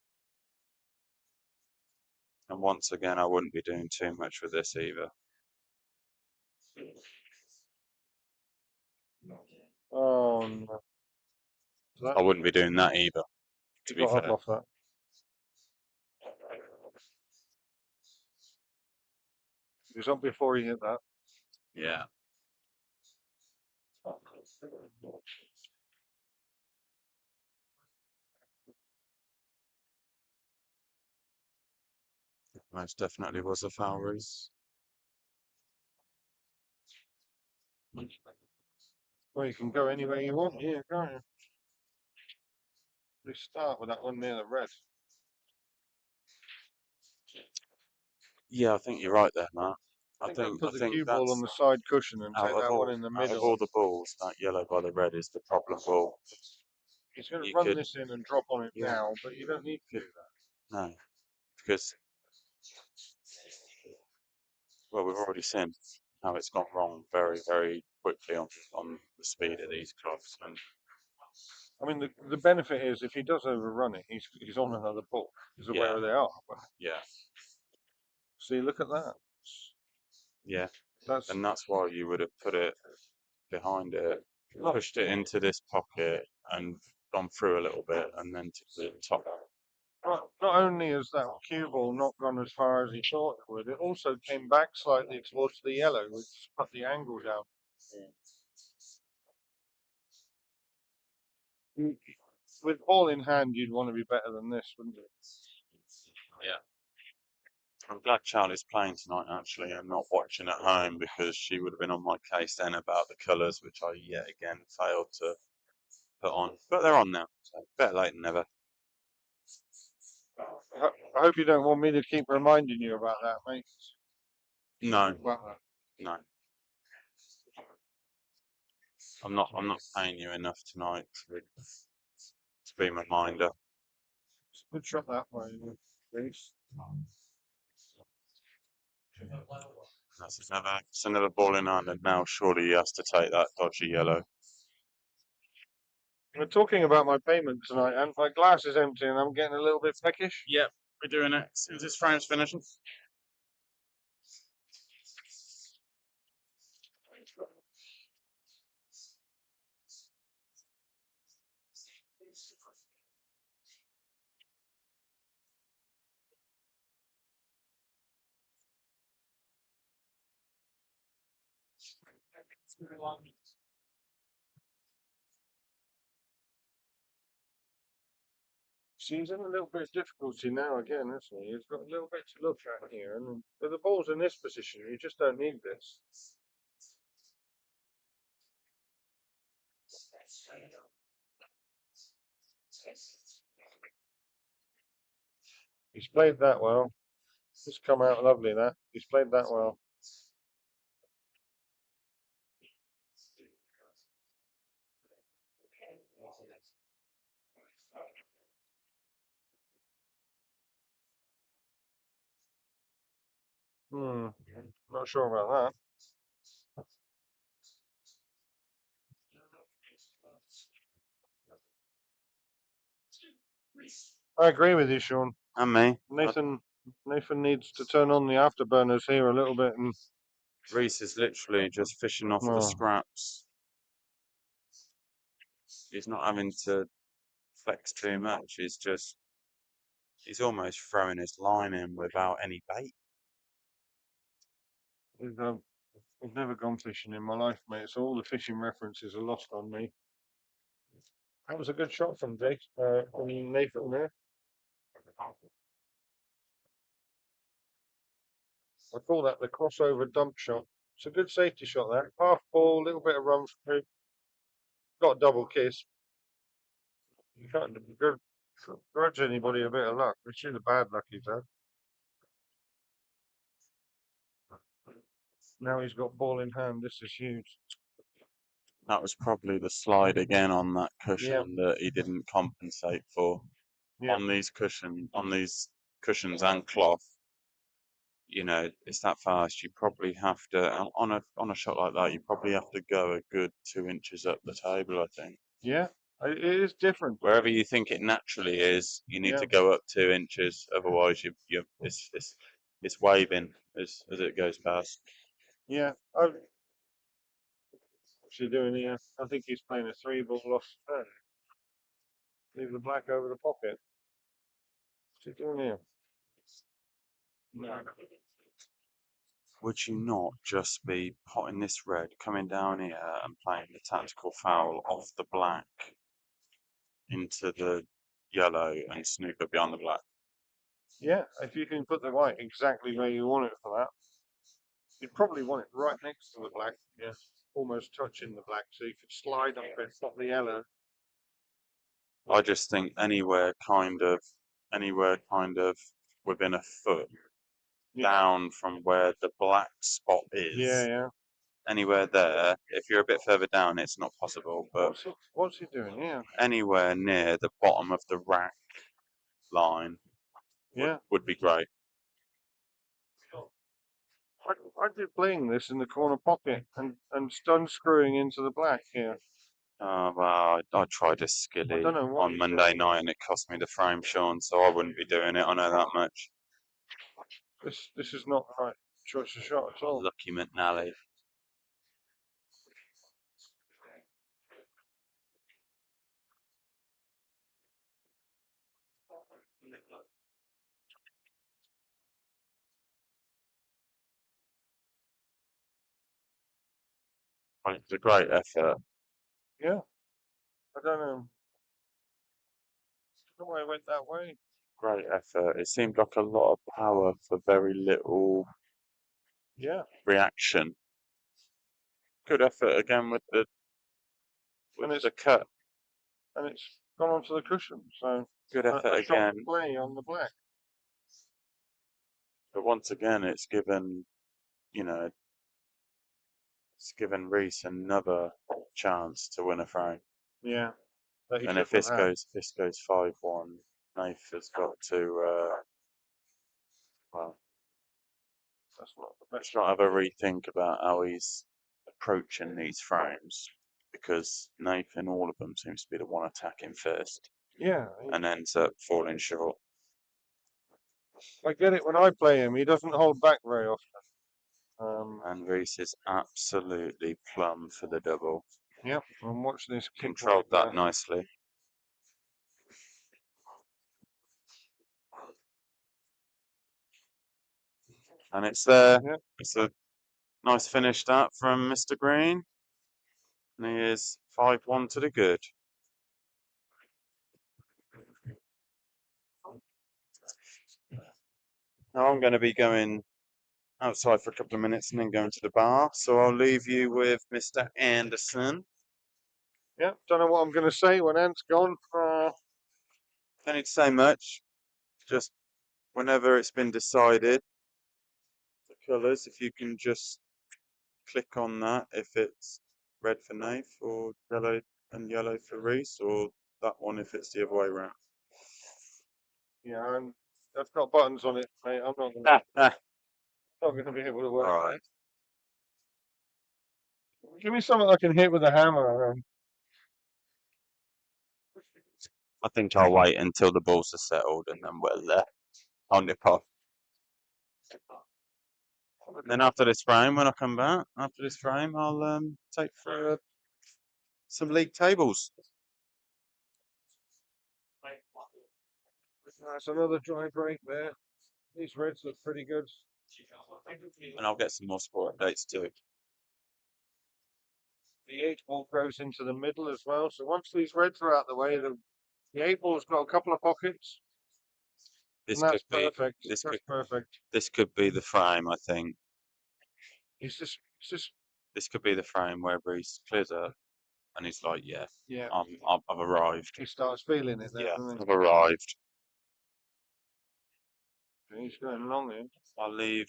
And once again, I wouldn't be doing too much with this either. Oh no! I wouldn't be doing that either, He to be got up fair. off that. He was up before he hit that. Yeah. Most definitely was a foul, Reece. Well, you can go anywhere you want here, can't you? Let's start with that one near the red. Yeah, I think you're right there, Matt. I think I'd put the think cue ball on that's the side cushion and take that one in the out of middle. all the balls, that yellow by the red is the problem ball. He's going to You run could- this in and drop on it Yeah. now, but you don't need to do that. No, because well, we've already seen how it's gone wrong very, very quickly on the speed of these cloths. And I mean, the benefit is if he does overrun it, he's on another ball because of Yeah. where they are. But yeah, see, look at that. yeah, That's and that's why you would have put it behind it, pushed it into this pocket, and gone through a little bit, and then to the top. not only has that cue ball not gone as far as he thought it would, it also came back slightly towards the yellow, which put the angle down. With ball in hand, you'd want to be better than this, wouldn't you? Yeah. I'm glad Charlie's playing tonight, actually, and not watching at home, because she would have been on my case then about the colours, which I yet again failed to put on. But they're on now, so better late than never. I hope you don't want me to keep reminding you about that, mate. No, Well, no. I'm not paying you enough tonight to be my reminder. good shot that way, Reece. It's another ball in hand, and now surely he has to take that dodgy yellow. We're talking about my payment tonight, and my glass is empty, and I'm getting a little bit peckish. Yep, we're doing it. As soon as this frame's finishing. See, he's in a little bit of difficulty now again, hasn't he? He's got a little bit to look at here, and but the ball's in this position. You just don't need this. He's played that well. It's come out lovely, that. He's played that well. Not sure about that. I agree with you, Sean. And me. Nathan needs to turn on the afterburners here a little bit, and Reece is literally just fishing off the scraps. He's not having to flex too much. He's almost throwing his line in without any bait. I've never gone fishing in my life, mate, so all the fishing references are lost on me. That was a good shot from Nathan there. I call that the crossover dump shot. It's a good safety shot there. Half ball, little bit of run through. Got a double kiss. You can't grudge anybody a bit of luck. It's the bad luck he's had. Now he's got ball in hand. This is huge. That was probably the slide again on that cushion that he didn't compensate for. On these cushions and cloth, you know, it's that fast. You probably have to on a shot like that. You probably have to go a good 2 inches up the table. I think. Yeah, it is different. Wherever you think it naturally is, you need to go up 2 inches. Otherwise, it's waving as it goes past. Yeah. What's he doing here? I think he's playing a 3-ball off turn. Leave the black over the pocket. What's he doing here? No. Would you not just be potting this red, coming down here and playing the tactical foul off the black into the yellow and snooker beyond the black? Yeah, if you can put the white exactly where you want it for that. You'd probably want it right next to the black, almost touching the black, so you could slide up it, not the yellow. I just think anywhere kind of within a foot down from where the black spot is. Yeah. Anywhere there, if you're a bit further down, it's not possible. But what's he doing here? Anywhere near the bottom of the rack line would be great. I'd be playing this in the corner pocket and unscrewing into the black here. Well, I tried a skilly on Monday night and it cost me the frame, Sean, so I wouldn't be doing it. I know that much. This is not the right choice of shot at all. Lucky McNally. It's a great effort. Yeah. I don't know why I went that way. Great effort. It seemed like a lot of power for very little reaction. Good effort again with the cut. And it's gone onto the cushion, so good effort again. Play on the black. But once again, it's given Reece another chance to win a frame. Yeah. And if this goes 5-1, Nath has got to that's not the best. Have a rethink about how he's approaching these frames, because Nath in all of them seems to be the one attacking first. Yeah. And ends up falling short. I get it when I play him. He doesn't hold back very often. And Reece is absolutely plumb for the double. Yep, and watch this. Controlled that nicely. And it's there. Yep. It's a nice finish that from Mr. Green. And he is 5-1 to the good. Now I'm going to be going outside for a couple of minutes and then going to the bar. So I'll leave you with Mr. Anderson. Yeah, don't know what I'm going to say when Ant's gone. Don't need to say much. Just whenever it's been decided, the colours, if you can just click on that, if it's red for Nath or yellow and yellow for Reece, or that one if it's the other way around. Yeah, and that's got buttons on it, mate. I'm not going to be able to work. All right. Give me something I can hit with a hammer. I think I'll wait until the balls are settled and then I'll nip off. And then after this frame, when I come back, after this frame, I'll take for some league tables. That's another dry break there. These reds look pretty good. And I'll get some more sport updates too. The 8-ball goes into the middle as well. So once these reds are out the way, the 8-ball's got a couple of pockets. This And that's could be perfect. That's perfect. This could be the frame, I think. It's just This could be the frame where Reece clears up and he's like, yeah, yeah. I've arrived. He starts feeling it then, Yeah, doesn't I've arrived. he? He's going along here. I'll leave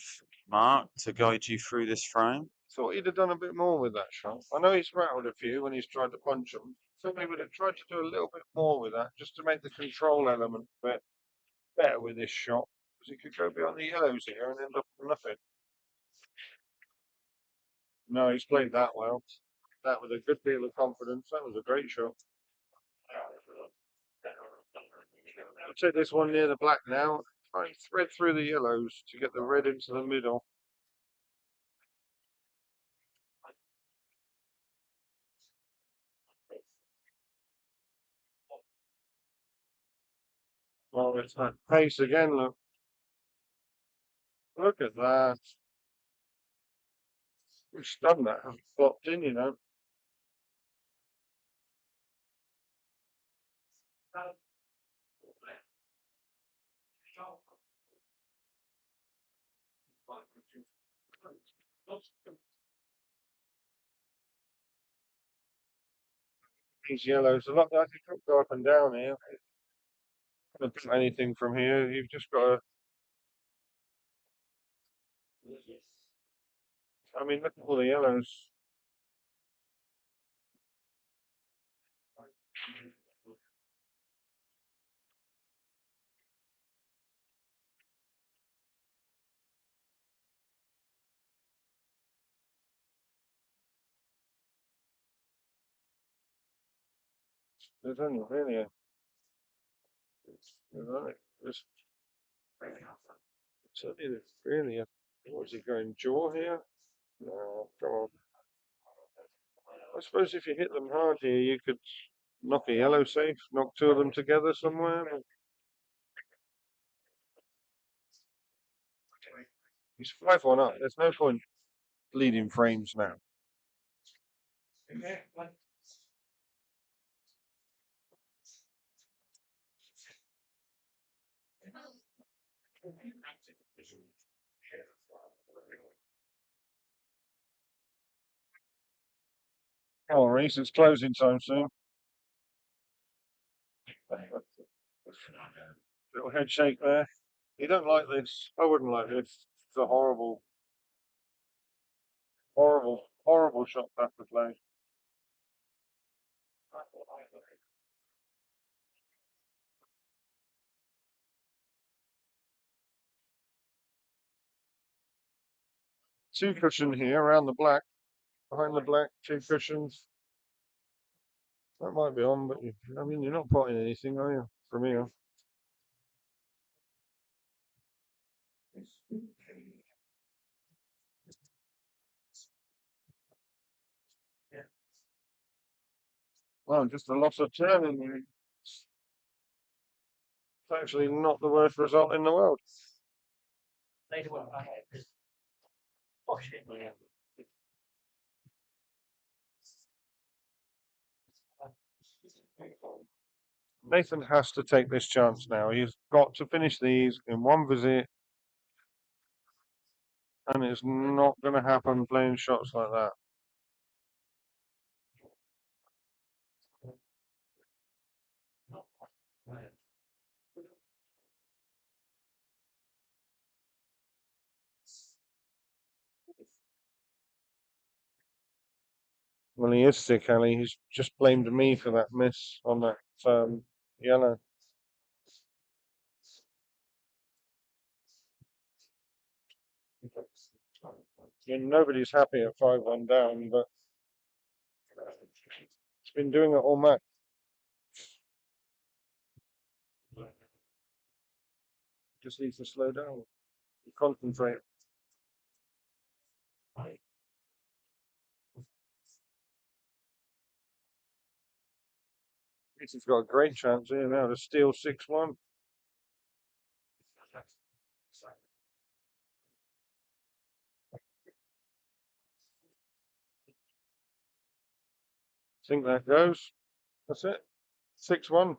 Mark to guide you through this frame. Thought he'd have done a bit more with that shot. I know he's rattled a few when he's tried to punch them. Thought he would have tried to do a little bit more with that, just to make the control element a bit better with this shot. Because he could go beyond the yellows here and end up with nothing. No, he's played that well. That with a good deal of confidence. That was a great shot. I'll take this one near the black now. Try and thread through the yellows to get the red into the middle. Well, it's that pace again, look. Look at that. We've done that. Flopped in, you know. These yellows, a lot I could go up and down here. Can't do anything from here. You've just got to. I mean, look at all the yellows. There's only really a. There's certainly there's really a. What's he going jaw here? No, come on. I suppose if you hit them hard here, you could knock a yellow safe, knock two of them together somewhere. He's 5-1 up. There's no point leading frames now. Oh, Reece, it's closing time soon. Little head shake there. You don't like this. I wouldn't like this. It's a horrible, horrible shot back to play. Two cushion here around the black. Behind the black, two cushions. That might be on, but I mean, you're not potting anything, are you? From here. Well, just a loss of turn. It's actually not the worst result in the world. Nathan has to take this chance now. He's got to finish these in one visit, and it's not going to happen playing shots like that. Well, he is sick, Ali. He's just blamed me for that miss on that yellow. Nobody's happy at 5-1 down, but he's been doing it all match. Just needs to slow down, concentrate. Reece has got a great chance here now to steal 6-1. Think that goes. That's it. 6-1.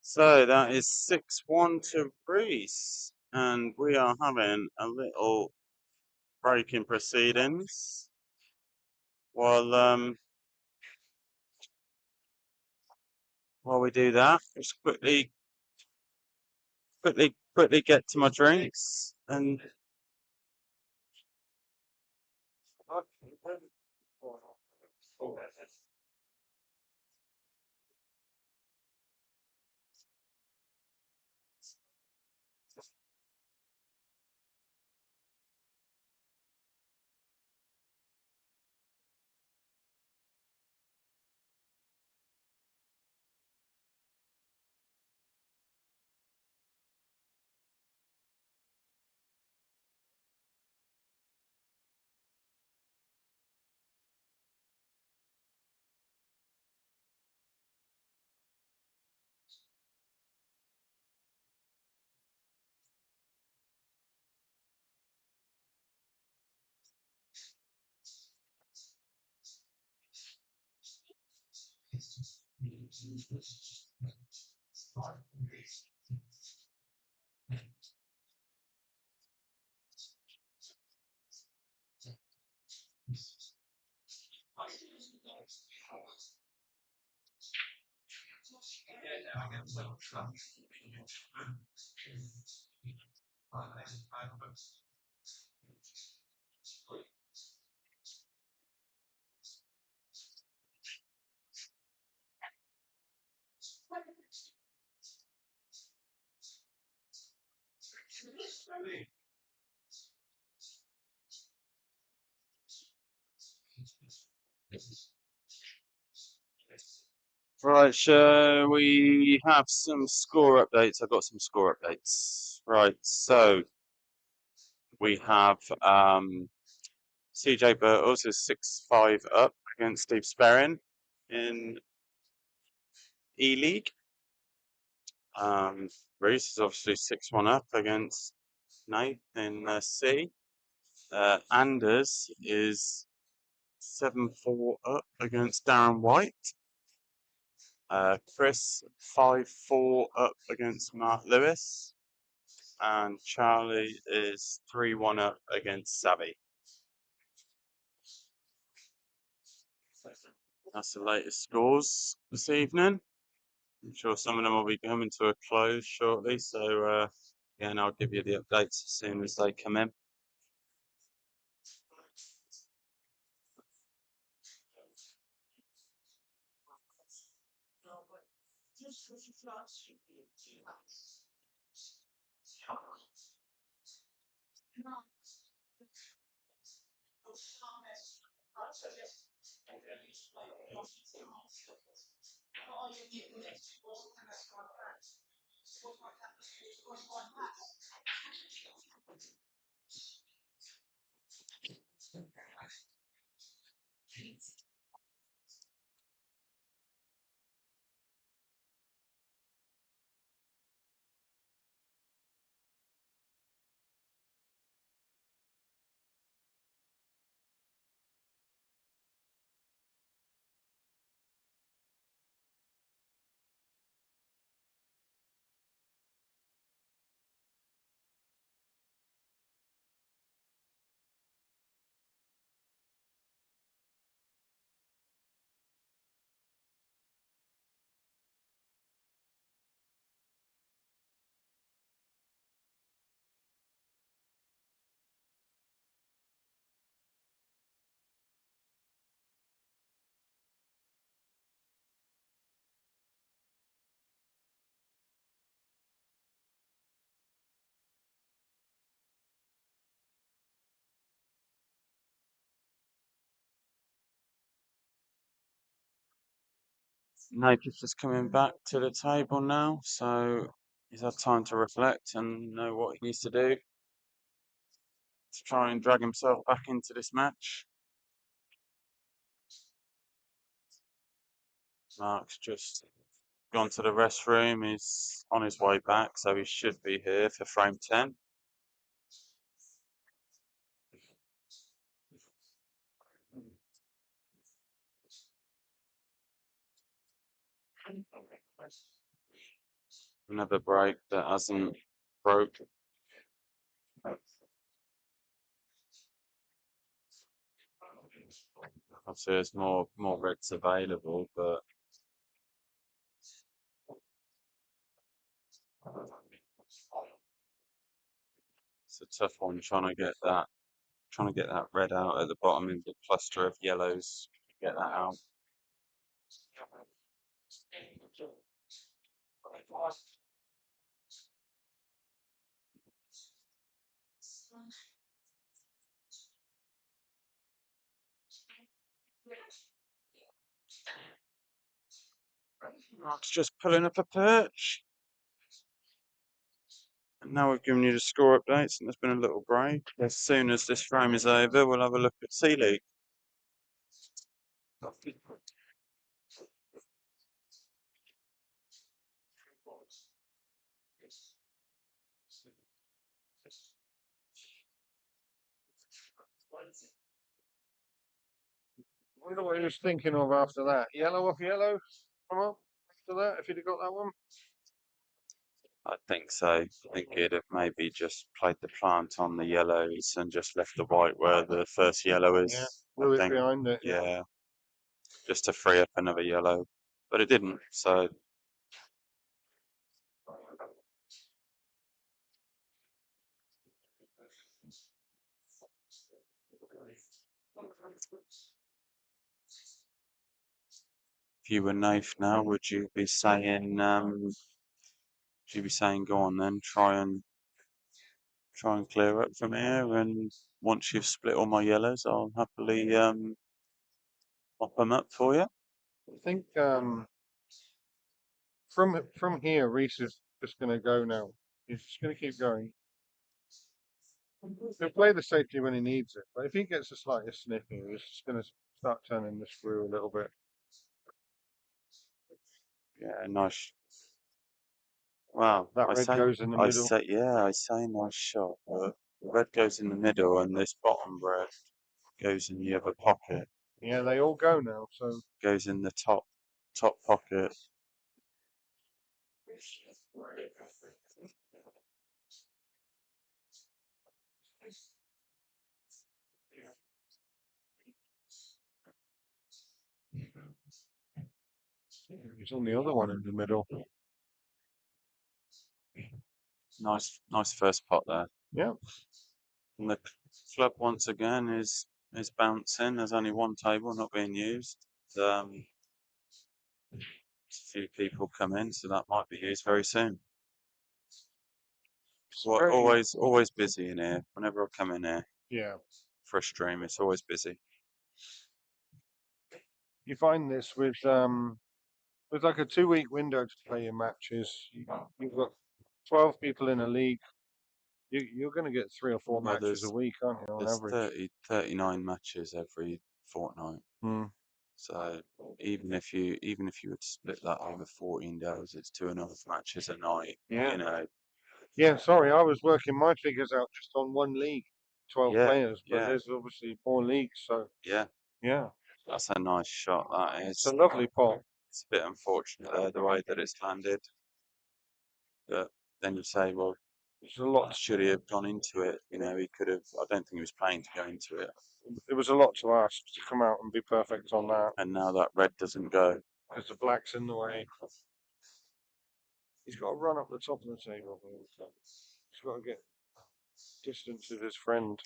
So that is 6-1 to Reece, and we are having a little break in proceedings while we do that. Just quickly get to my drinks and. Right, shall we have some score updates? I've got some score updates. Right, so we have CJ Birtles is 6-5 up against Steve Sperrin in E-League. Reece is obviously 6-1 up against Nate in C. Anders is 7-4 up against Darren White. Chris 5-4 up against Mark Lewis. And Charlie is 3-1 up against Savvy. That's the latest scores this evening. I'm sure some of them will be coming to a close shortly, so yeah, and I'll give you the updates as soon as they come in. Native is coming back to the table now, so he's had time to reflect and know what he needs to do to try and drag himself back into this match. Mark's just gone to the restroom. He's on his way back, so he should be here for frame 10. Another break that hasn't broke. Obviously, there's more reds available, but it's a tough one trying to get that red out at the bottom in the cluster of yellows. Get that out. Mark's just pulling up a perch. And now we've given you the score updates, and there's been a little break. As soon as this frame is over, we'll have a look at C League. I wonder what he was thinking of after that. Yellow off yellow? Come on, after that, if he'd have got that one. I think so. I think he'd have maybe just played the plant on the yellows and just left the white where the first yellow is. Yeah, I blew it think. behind it. Yeah. Just to free up another yellow. But it didn't, so if you were Nath now, would you be saying go on then, try and clear up from here, and once you've split all my yellows, I'll happily mop them up for you. I think from here, Reece is just going to go now. He's just going to keep going. He'll play the safety when he needs it, but if he gets the slightest sniff here, he's just going to start turning the screw a little bit. Yeah, nice. Wow, That I red say, goes in the middle. I say nice shot, but the red goes in the middle, and this bottom red goes in the other pocket. Yeah, they all go now, so Goes in the top pocket. he's on the other one in the middle. Nice first pot there. Yeah. And the club once again is bouncing. There's only one table not being used. A few people come in, so that might be used very soon. Well, always busy in here. Whenever I come in here, Yeah. for a stream, it's always busy. You find this with like a 2-week window to play your matches. You've got 12 people in a league. You're going to get 3 or 4 matches a week, aren't you, on There's average? 39 matches every fortnight. Hmm. So even if you would split that over 14 days, it's 2.5 matches a night. Yeah. You know. Yeah, sorry, I was working my figures out just on one league, 12 players, but there's obviously 4 leagues, so yeah, that's a nice shot. That it's is. a lovely pot. It's a bit unfortunate the way that it's landed. But then you say, well, There's a lot. should he have gone into it? You know, he could have. I don't think he was playing to go into it. It was a lot to ask to come out and be perfect on that. And now that red doesn't go. Because the black's in the way. He's got to run up the top of the table. He's got to get distance with his friend.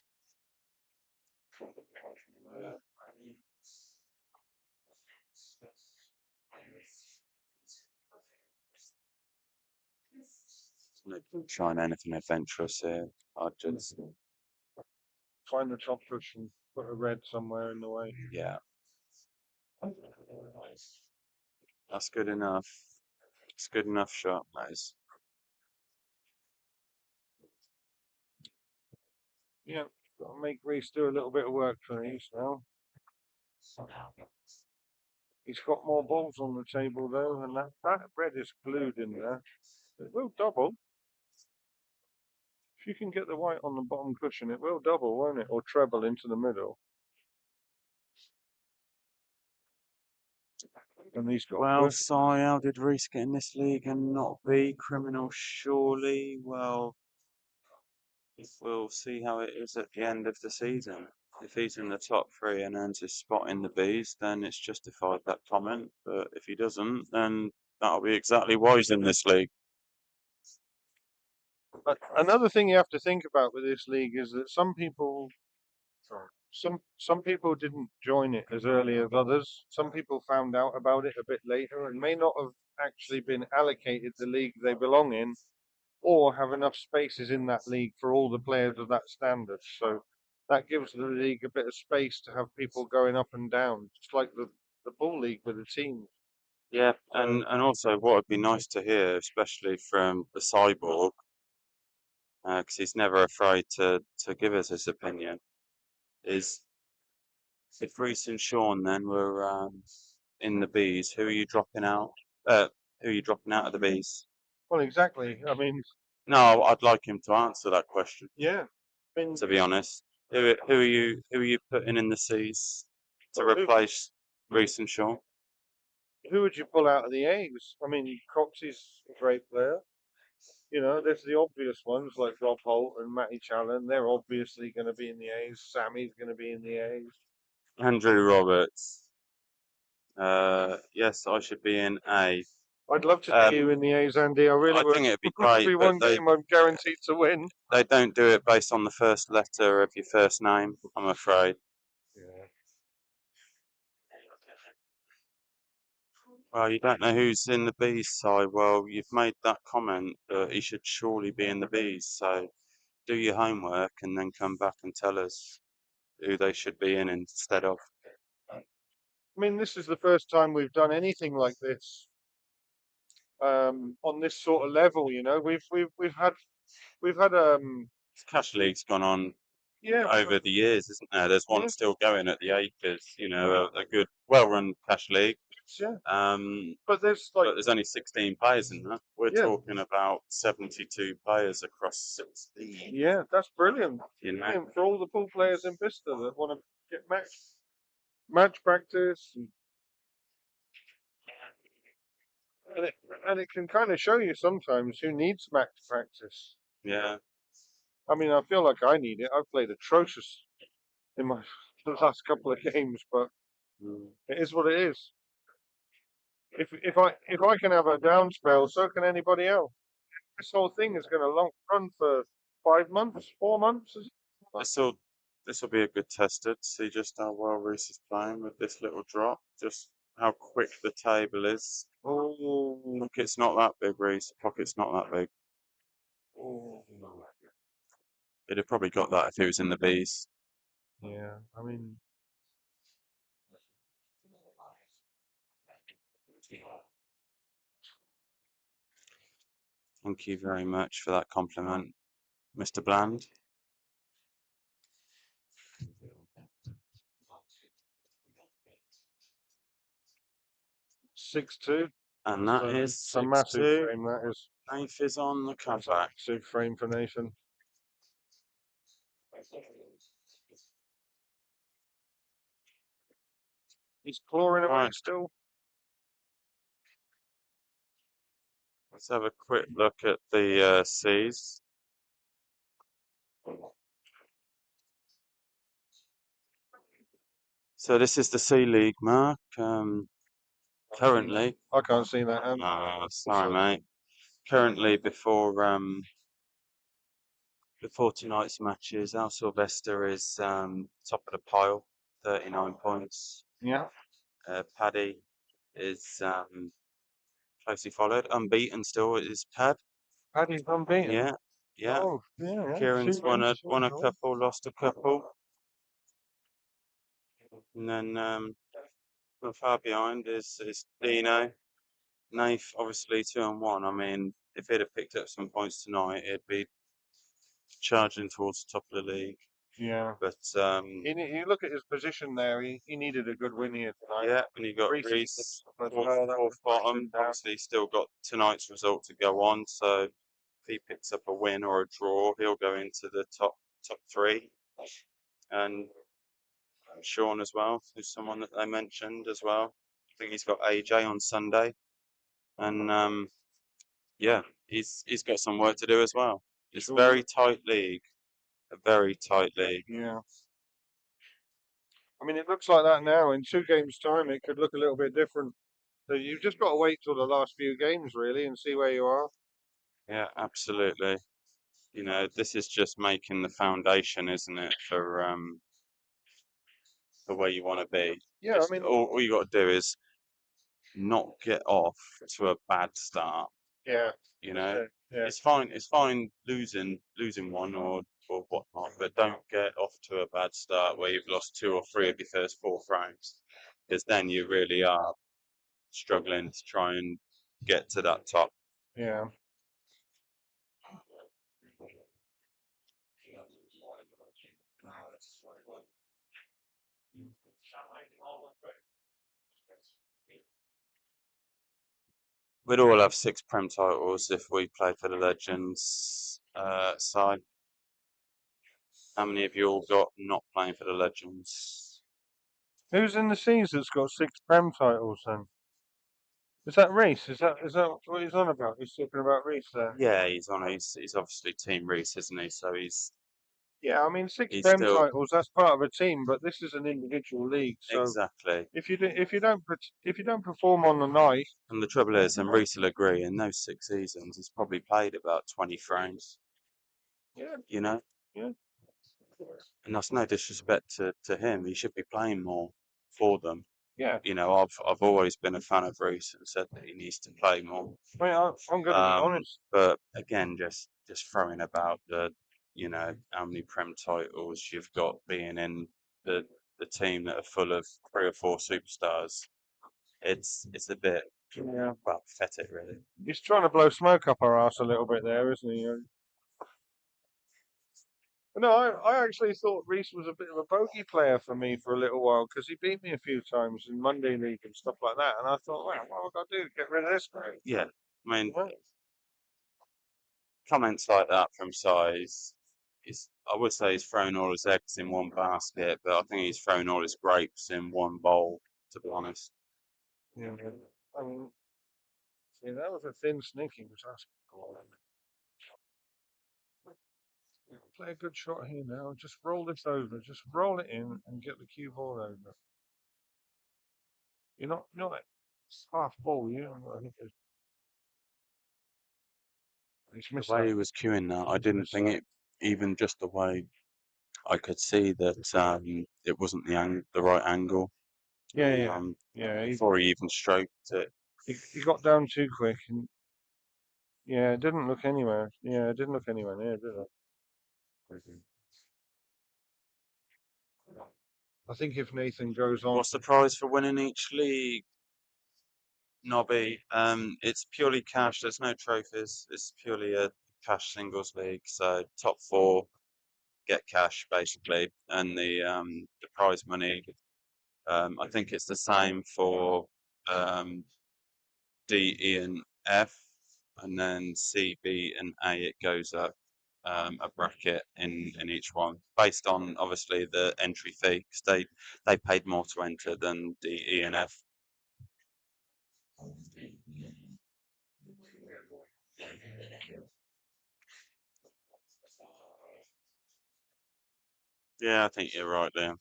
No point trying anything adventurous here. I'd just Find the top cushion, put a red somewhere in the way. yeah. That's good enough. It's good enough shot, mate. Yeah, got to make Reece do a little bit of work for these now. He's got more balls on the table though, and that red is glued in there. It will double. If you can get the white on the bottom cushion, it will double, won't it? Or treble into the middle. And he's got Well, Si, how did Reece get in this league and not be criminal? Surely, well, we'll see how it is at the end of the season. If he's in the top three and earns his spot in the Bs, then it's justified, that comment. But if he doesn't, then that'll be exactly why he's in this league. But another thing you have to think about with this league is that some people didn't join it as early as others. Some people found out about it a bit later and may not have actually been allocated the league they belong in, or have enough spaces in that league for all the players of that standard. So that gives the league a bit of space to have people going up and down, just like the Bull League with the teams. Yeah, and also what would be nice to hear, especially from the Cyborg, because he's never afraid to give us his opinion, is if Reece and Sean then were in the Bs, who are you dropping out? Who are you dropping out of the Bs? Well, exactly. I mean, No, I'd like him to answer that question. yeah. I mean, To be honest, who are you putting in the Cs to replace Reece and Sean? who would you pull out of the A's? I mean, Coxey's a great player. You know, there's the obvious ones like Rob Holt and Matty Challen. They're obviously going to be in the A's. Sammy's going to be in the A's. Andrew Roberts. Yes, I should be in A. I'd love to see you in the A's, Andy. I really I would. think it'd be great, Be but one game I'm guaranteed to win. they don't do it based on the first letter of your first name, I'm afraid. Yeah. Well, you don't know who's in the B's side. Well, you've made that comment that he should surely be in the B's. So do your homework and then come back and tell us who they should be in instead of. I mean, this is the first time we've done anything like this on this sort of level. You know, we've had Cash League's gone on yeah over the years, isn't there? There's one still going at the Acres, you know, a good, well-run Cash League. yeah. But there's only 16 players in that. We're Yeah. talking about 72 players across 16. Yeah, that's brilliant. You know? Brilliant for all the pool players in Bicester that want to get match practice, and it can kind of show you sometimes who needs match practice. Yeah. I mean, I feel like I need it. I've played atrocious in my last couple of games, but it is what it is. If I can have a down spell, so can anybody else. This whole thing is going to run for 5 months, 4 months. This will be a good tester to see just how well Reece is playing with this little drop. Just how quick the table is. Oh, Pocket's not that big, Reece. Pocket's not that big. He'd have probably got that if he was in the Bs. Yeah, I mean, Thank you very much for that compliment, Mr. Bland. $6-2. And that is It's a massive 6-2. frame. That is. Nath is on the That's a comeback. massive frame for Nathan. He's clawing away still. Let's have a quick look at the Cs. So this is the C League, Mark. Currently, I can't see that. sorry, mate. Currently, before tonight's matches, Al Sylvester is top of the pile, 39 points. Yeah. Paddy is closely followed, unbeaten still is Pad. Paddy's unbeaten. Yeah, yeah. Oh, yeah. Kieran's won a couple, lost a couple, and then far behind is Dino. Nath, obviously 2-1. I mean, if he'd have picked up some points tonight, he'd be charging towards the top of the league. Yeah. But You look at his position there. He needed a good win here tonight. yeah, when you got Reece Reece as fourth, well, that fourth was bottom, down. obviously still got tonight's result to go on. So if he picks up a win or a draw, he'll go into the top three. And Sean as well, who's someone that they mentioned as well. I think he's got AJ on Sunday, and yeah, he's got some work to do as well. It's a very tight league, a very tight league. Yeah. I mean, it looks like that now. In 2 games' time, it could look a little bit different. So you've just got to wait till the last few games, really, and see where you are. Yeah, absolutely. You know, this is just making the foundation, isn't it, for the way you want to be. Yeah, Just I mean, all you got to do is not get off to a bad start. yeah, You know, yeah, it's fine. It's fine losing one or whatnot, but don't get off to a bad start where you've lost 2 or 3 of your first 4 frames, because then you really are struggling to try and get to that top. yeah. We'd all have 6 Prem titles if we played for the Legends side. How many of you all got not playing for the Legends? Who's in the C's that's got 6 Prem titles then? Is that Reece? Is that what he's on about? He's talking about Reece there. Yeah, he's on. He's obviously Team Reece, isn't he? So Yeah, I mean 6 he's Prem still titles. That's part of a team, but this is an individual league. So exactly. if you don't perform on the night, And the trouble is, and Reece will agree, in those 6 seasons, he's probably played about 20 frames. yeah, You know, yeah, and that's no disrespect to him. He should be playing more for them. yeah. You know, I've always been a fan of Reece and said that he needs to play more. I mean, I'm going to be honest. But again, just throwing about you know, how many Prem titles you've got being in the team that are full of 3 or 4 superstars. It's a bit Yeah, pathetic, really. he's trying to blow smoke up our arse a little bit there, isn't he? No, I actually thought Reece was a bit of a bogey player for me for a little while because he beat me a few times in Monday League and stuff like that. And I thought, well, what have I got to do? Get rid of this guy? Yeah, I mean, Well, comments like that from Size is, I would say he's thrown all his eggs in one basket, but I think he's thrown all his grapes in one bowl, to be honest. yeah, I mean, see, that was a thin sneaky was asking for. Play a good shot here now. Just roll this over. Just roll it in and get the cue ball over. You're not it's half ball, you know. I think he's The missed way that. he was queuing that, I didn't think it, even just the way I could see that it wasn't the right angle. Yeah, yeah, yeah. Before he even stroked it. He got down too quick, and yeah, it didn't look anywhere. Yeah, it didn't look anywhere near, did it? I think if Nathan goes on, What's the prize for winning each league, Nobby? It's purely cash. There's no trophies. It's purely a cash singles league. So top 4 get cash basically, and the prize money. I think it's the same for D, E, and F, and then C, B, and A. It goes up a bracket in each one based on obviously the entry fee, because they paid more to enter than D, E, and F. Yeah, I think you're right there.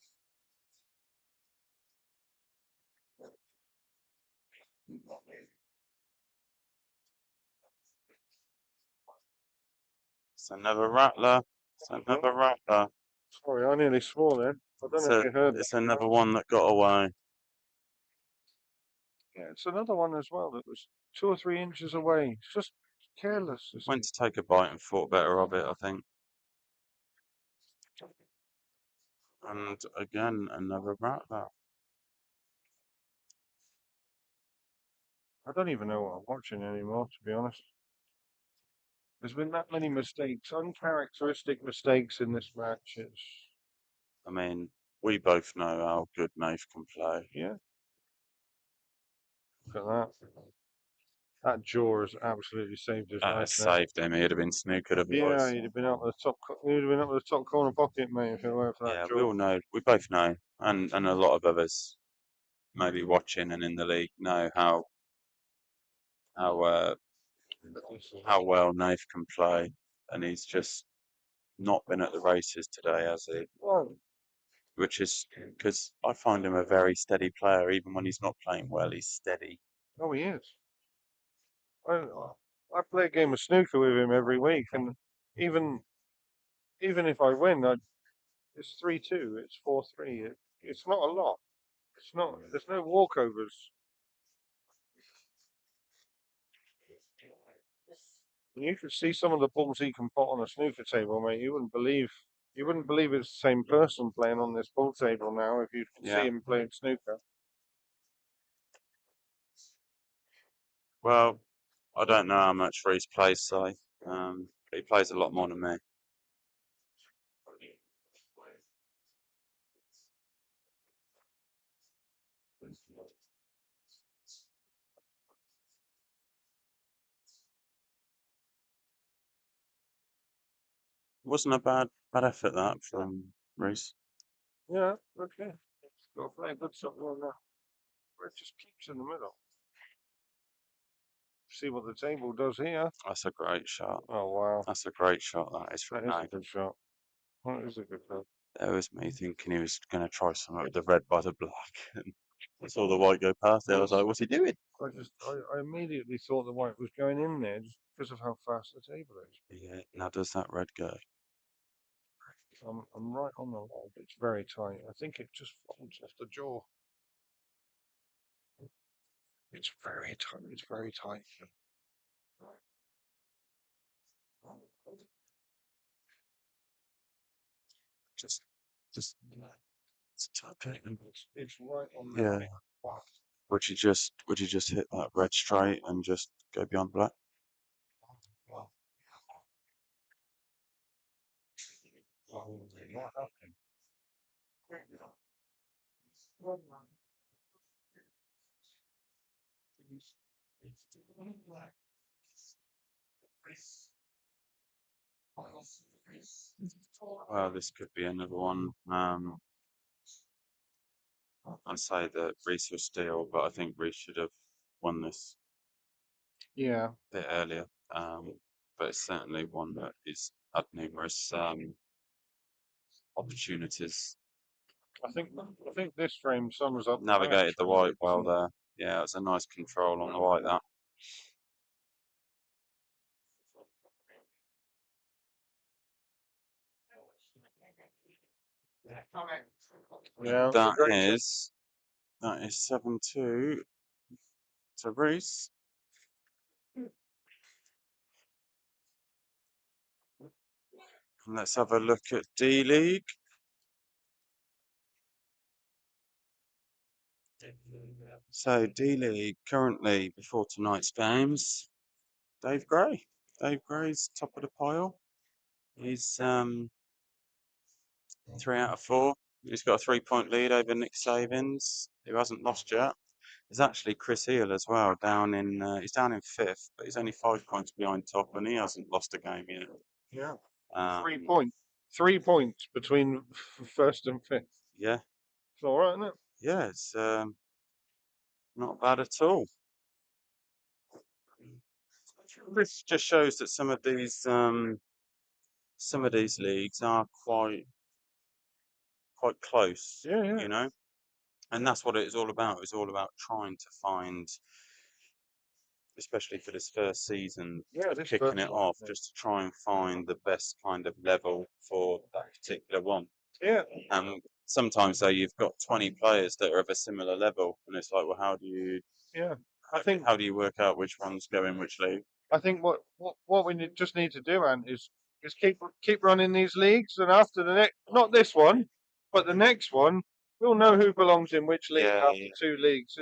It's another rattler. It's another rattler. sorry, I nearly swore then. I don't know if you heard It's that. another one that got away. Yeah, it's another one as well that was 2 or 3 inches away. It's just careless. Went to take a bite and thought better of it, I think. And again, another rattler. I don't even know what I'm watching anymore, to be honest. There's been that many mistakes, uncharacteristic mistakes in this match. I mean, we both know how good Nath can play. Yeah. Look at that. That jaw has absolutely saved his That life has there. saved him. He'd have been snookered otherwise. Yeah, he'd have been up the top. He'd have been up the top corner pocket, mate, if it weren't for that Yeah, jaw. we all know. We both know, and a lot of others, maybe watching and in the league, know how well Nath can play, and he's just not been at the races today, has he? Well, Which is because I find him a very steady player, even when he's not playing well. He's steady. oh, he is. I play a game of snooker with him every week, and even if I win, it's 3-2, it's 4-3. It's not a lot. It's not. There's no walkovers. And you could see some of the balls he can put on a snooker table, mate. You wouldn't believe it's the same person playing on this pool table now if you could Yeah. see him playing snooker. Well, I don't know how much Reece plays, so but he plays a lot more than me. Wasn't a bad effort that from Reece. Yeah, okay. Got to play a good shot one now. Where it just keeps in the middle. See what the table does here. That's a great shot. Oh wow, That's a great shat. That is for that is a Nath. good shot. That is a good shot. There was me thinking he was going to try something with the red by the black. And I saw the white go past there. I was like, what's he doing? I immediately thought the white was going in there just because of how fast the table is. Yeah. Now does that red go? I'm right on the lob. It's very tight. I think it just folds off the jaw. It's very tight. It's very tight. Just tap it. It's right on the Yeah. line. Wow. Would you just hit that red straight and just go beyond black? Wow. What happened? Well, this could be another one. I'd say that Reece will steal, but I think Reece should have won this Yeah. a bit earlier. But it's certainly one that is had numerous opportunities. I think this frame sums up Navigated the white well doesn't it? there. Yeah, it's a nice control on the white that. Yeah. That is 7-2 to Reece. And let's have a look at D League. So D League currently before tonight's games, Dave Gray. Dave Gray's top of the pile. He's 3 out of 4. He's got a 3-point lead over Nick Savins, who hasn't lost yet. There's actually Chris Heel as well he's down in 5th, but he's only 5 points behind top, and he hasn't lost a game yet. Yeah. Um, 3 points between first and fifth. Yeah, It's all right, isn't it? yeah, it's not bad at all. This just shows that some of these leagues are quite close. Yeah. You know, and that's what it is all about. It's all about trying to find, especially for this first season, Yeah, this kicking first it one, off, yeah. just to try and find the best kind of level for that particular one. Yeah. Sometimes though you've got 20 players that are of a similar level, and it's like, well, how do you work out which ones go in which league? I think what we just need to do, Ant, is keep running these leagues, and after the next, not this one, but the next one, we'll know who belongs in which league after 2 leagues.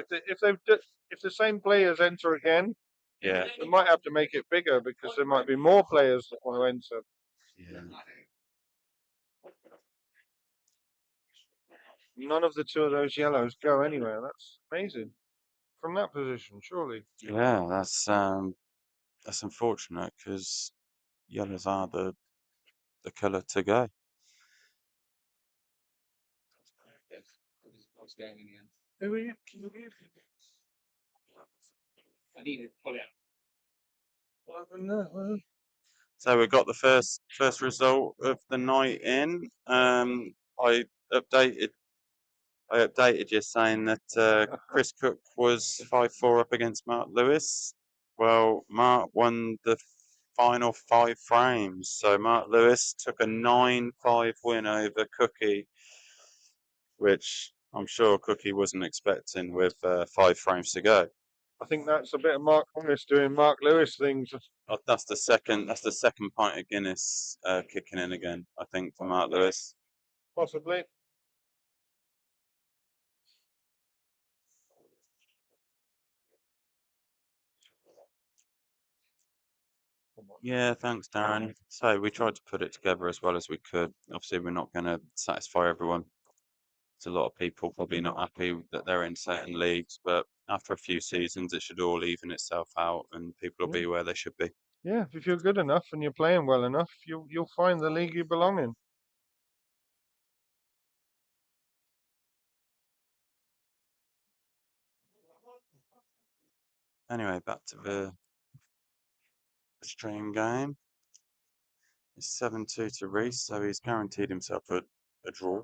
if the same players enter again, Yeah. we might have to make it bigger because there might be more players that want to enter. Yeah. None of the two of those yellows go anywhere. That's amazing. From that position, surely. Yeah, that's unfortunate because yellows are the colour to go. Who are you? I need to pull it out. What happened there? Well, So we got the first result of the night in. I updated you saying that Chris Cook was 5-4 up against Mark Lewis. Well, Mark won the final 5 frames, so Mark Lewis took a 9-5 win over Cookie, which I'm sure Cookie wasn't expecting with 5 frames to go. I think that's a bit of Mark Lewis doing Mark Lewis things. Oh, that's the second pint of Guinness kicking in again, I think, for Mark Lewis. Possibly. Yeah, thanks, Darren. So we tried to put it together as well as we could. Obviously, we're not going to satisfy everyone. There's a lot of people probably not happy that they're in certain leagues, but after a few seasons, it should all even itself out, and people will be where they should be. Yeah, if you're good enough and you're playing well enough, you'll find the league you belong in. Anyway, back to the stream game. It's 7-2 to Reece, so he's guaranteed himself a draw.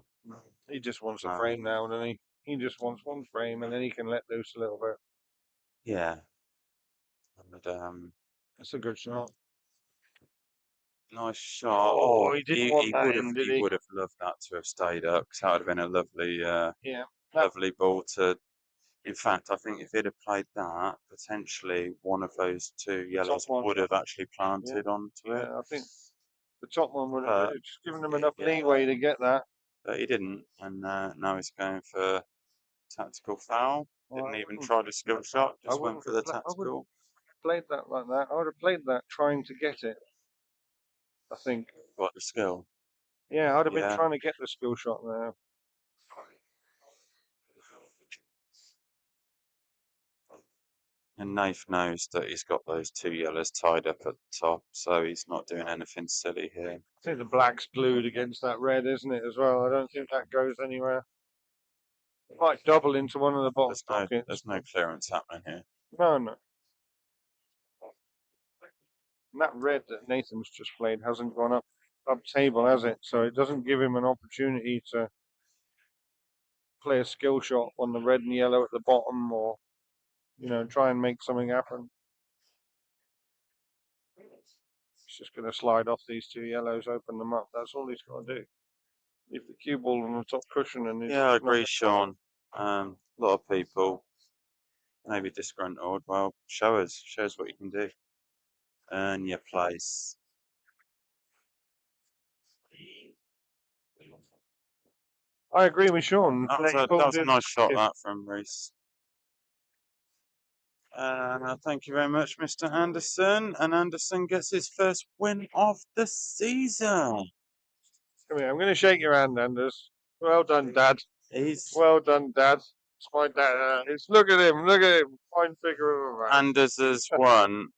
He just wants a frame now, doesn't he? He just wants one frame and then he can let loose a little bit. Yeah. And, That's a good shot. nice shot. Oh, he didn't want that in, did he he? would have loved that to have stayed up, because that would have been a lovely, Yeah. lovely ball to. In fact, I think if he'd have played that, potentially one of those two yellows one. would have actually planted onto it. Yeah, I think the top one would have But, just given him enough yeah. leeway to get that. But he didn't, and now he's going for tactical foul. Didn't even try the skill shot, just went for the tactical. Played that like that. I would have played that trying to get it. I think. What, the skill? Yeah, I'd have been Yeah. trying to get the skill shot there. And Nath knows that he's got those two yellows tied up at the top, so he's not doing anything silly here. I think the black's glued against that red, isn't it, as well? I don't think that goes anywhere. It might double into one of the bottom pockets. There's no clearance happening here. No. And that red that Nathan's just played hasn't gone up table, has it? So it doesn't give him an opportunity to play a skill shot on the red and yellow at the bottom, or try and make something happen. He's just going to slide off these two yellows, open them up. That's all he's got to do. Leave the cue ball on the top cushion, and Yeah, I agree, Sean. A lot of people maybe disgruntled. Well, show us what you can do. Earn your place. I agree with Sean. That was a nice shot, that, from Reece. Thank you very much, Mr. Anderson. And Anderson gets his first win of the season. Come here, I'm going to shake your hand, Anders. Well done, Dad. Well done, Dad. It's my dad. Look at him. Fine figure of a man. Anders has won.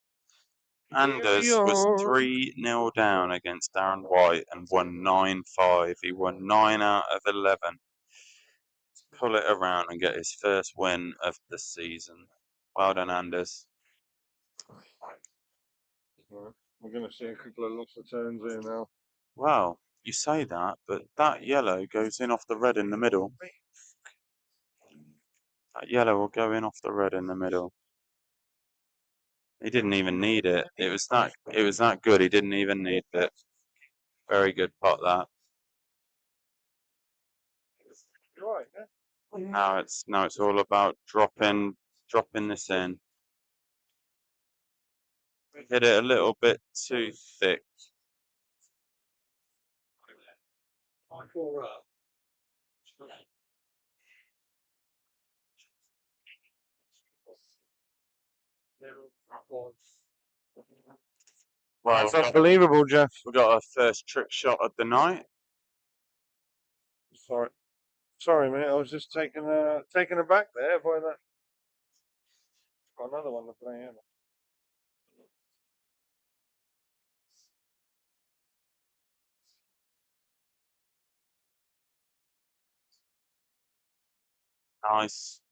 Anders was 3-0 down against Darren White and won 9-5. He won 9 out of 11. Pull it around and get his first win of the season. Well done, Anders. We're going to see a couple of lots of turns here now. Well, you say that, but that yellow goes in off the red in the middle. That yellow will go in off the red in the middle. He didn't even need it. It was that good. He didn't even need it. Very good pot, that. Right, yeah. Now it's all about dropping this in. Hit it a little bit too thick. Well, That's unbelievable, Jeff. we got our first trick shot of the night. Sorry, mate. I was just taken aback there by that. Got another one to play in.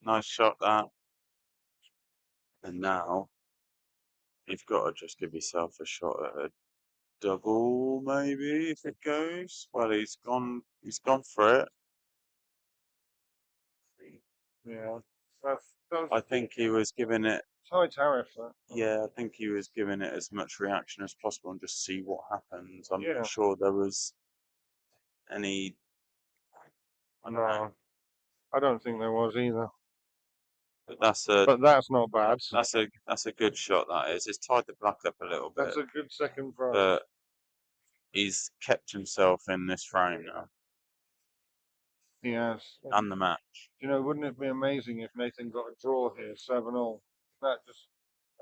Nice shot that. And now you've got to just give yourself a shot at a double, maybe if it goes. Well, he's gone for it. Yeah, I think he was giving it. it's high tariff. That. Yeah, I think he was giving it as much reaction as possible and just see what happens. I'm Yeah. not sure there was any. I don't know. No, I don't think there was either. But that's not bad. that's a good shot. That is. It's tied the black up a little bit, That's a good second prize. but he's kept himself in this frame now He has. and the match. You know, wouldn't it be amazing if Nathan got a draw here, 7-all? That just,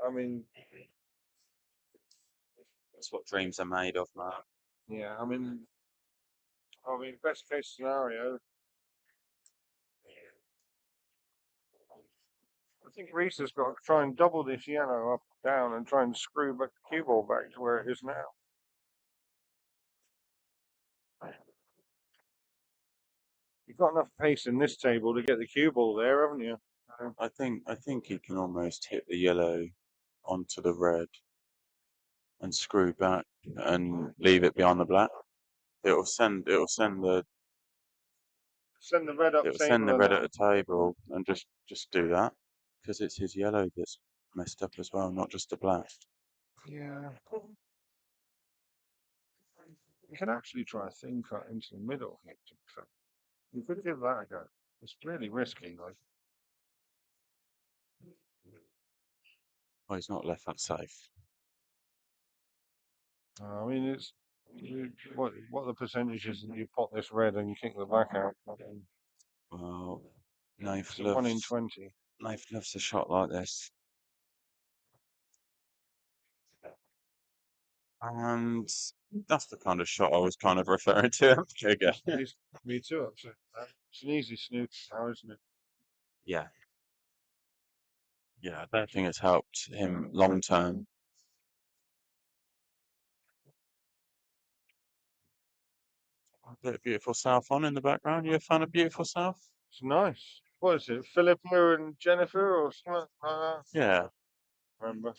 I mean, That's what dreams are made of, man. yeah, I mean, best case scenario. I think Reece has got to try and double this yellow up, down, and try and screw back the cue ball back to where it is now. You've got enough pace in this table to get the cue ball there, haven't you? I think he can almost hit the yellow onto the red and screw back and leave it behind the black. It'll send the Send the red up it'll table. send the red at the table and just do that because it's his yellow that's messed up as well, not just the black. Yeah. You can actually try a thin cut into the middle here. You could give that a go. It's really risky, like. Well, he's not left that safe. I mean, it's what the percentages that you pot this red and you kick the black out. Well, Nath It's 1 in loves 20. a shot like this. And that's the kind of shot I was kind of referring to. Again. Me too, upset. It's an easy snook now, isn't it? Yeah. Yeah, I don't think it's helped him long term. Bit of Beautiful South on in the background. You a fan of Beautiful South? It's nice. What is it? Philippa and Jennifer or something like that? Yeah. Remember?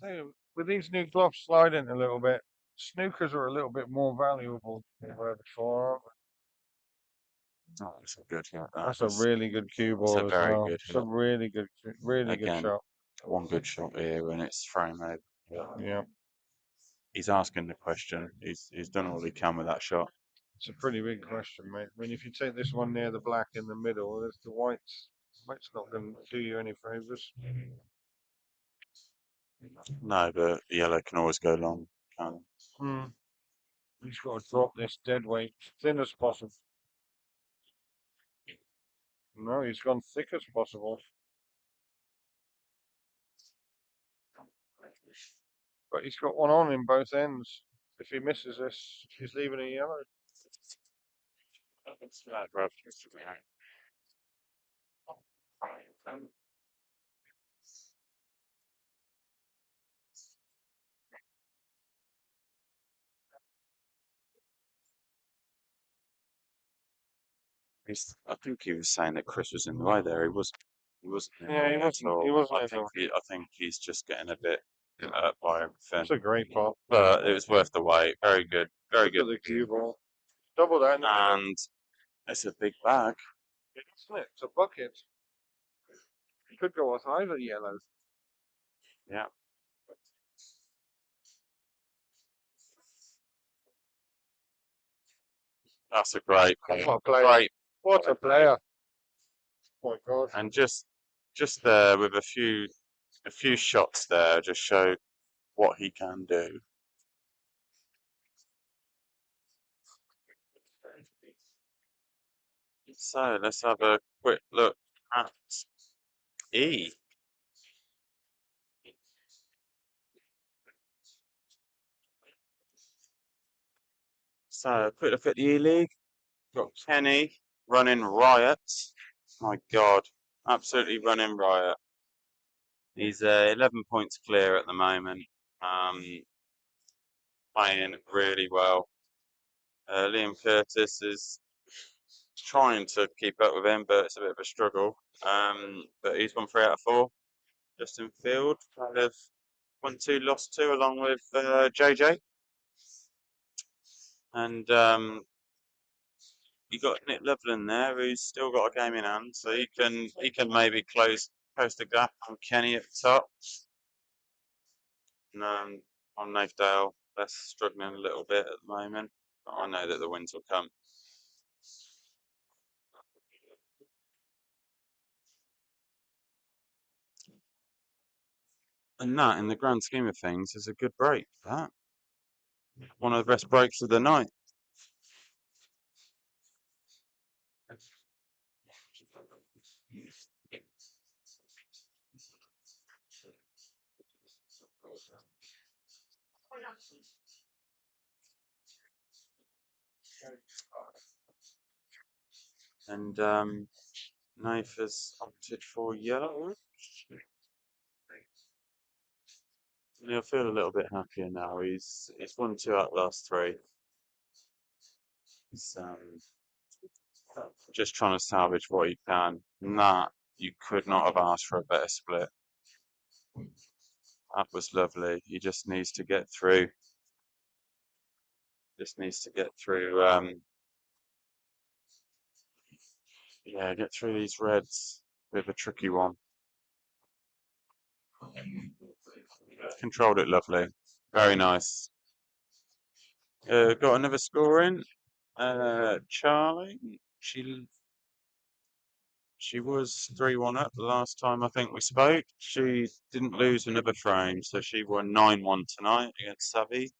Hey, with these new gloves sliding a little bit, snookers are a little bit more valuable than they were before, aren't they? Oh, that's a good hit. That's a really good cue ball as very well. good It's a hit. really good Again, shot. one good shot here and it's frame over. Yeah. He's asking the question. He's done all he can with that shot. It's a pretty big question, mate. I mean, if you take this one near the black in the middle, there's the white's not going to do you any favours. No, but the yellow can always go long, can't it? He's got to drop this dead weight thin as possible. No, he's gone thick as possible. But he's got one on in both ends. If he misses this, he's leaving a yellow. I think he was saying that Chris was in the way there. He wasn't. Yeah, he wasn't. He wasn't. I think he's just getting a bit hurt by everything. It's a great pot. But it was worth the wait. Very good. Very good. Look at the cue ball. Double that. And it's a big bag. Isn't it? It's a bucket. It could go with either yellow. Yeah. That's a great player. What a player. What a player. Oh my God. And just there with a few shots there just show what he can do. So let's have a quick look at E. So a quick look at the E League. Got Kenny running riot. My God, absolutely running riot. He's 11 points clear at the moment. Playing really well. Liam Curtis is trying to keep up with him, but it's a bit of a struggle. But he's won 3 out of 4. Justin Field kind of won 2, lost 2, along with JJ. And you got Nick Loveland there, who's still got a game in hand, so he can maybe close the gap on Kenny at the top. And on Navedale, they're struggling a little bit at the moment, but I know that the wins will come. And that, in the grand scheme of things, is a good break. That one of the best breaks of the night. And Nath has opted for yellow. And he'll feel a little bit happier now. He's won 2 out of the last 3. He's just trying to salvage what he can. And that, you could not have asked for a better split. That was lovely. He just needs to get through. Just needs to get through. Yeah, get through these reds. Bit of a tricky one. Controlled it lovely. Very nice. Got another score in. Charlie. She was 3-1 up the last time I think we spoke. She didn't lose another frame, so she won 9-1 tonight against Savvy.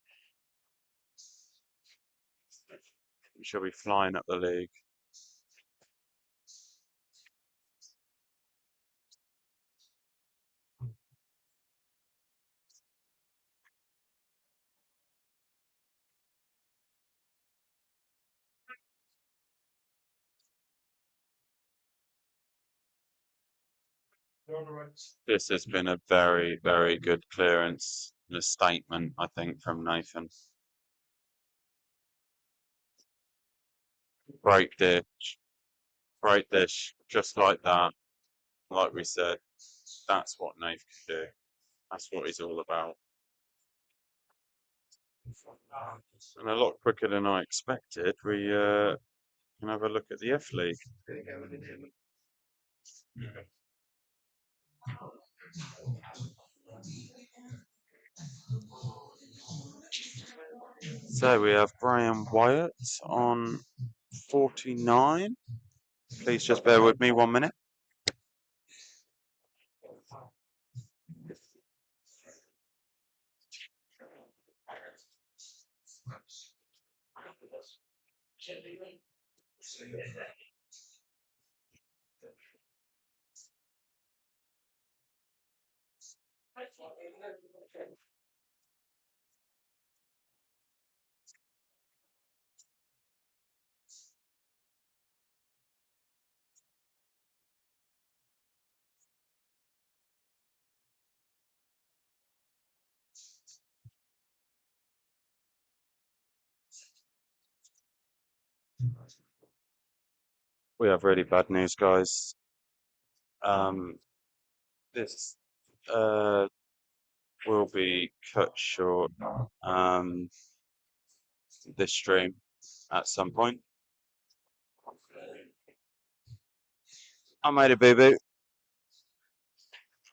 She'll be flying up the league. This has been a very, very good clearance and a statement, I think, from Nathan. Great dish, just like that. Like we said, that's what Nathan can do. That's what he's all about. And a lot quicker than I expected. We can have a look at the F League. So we have Brian Wyatt on 49. Please just bear with me 1 minute. We have really bad news, guys. This will be cut short. This stream at some point. I made a boo-boo.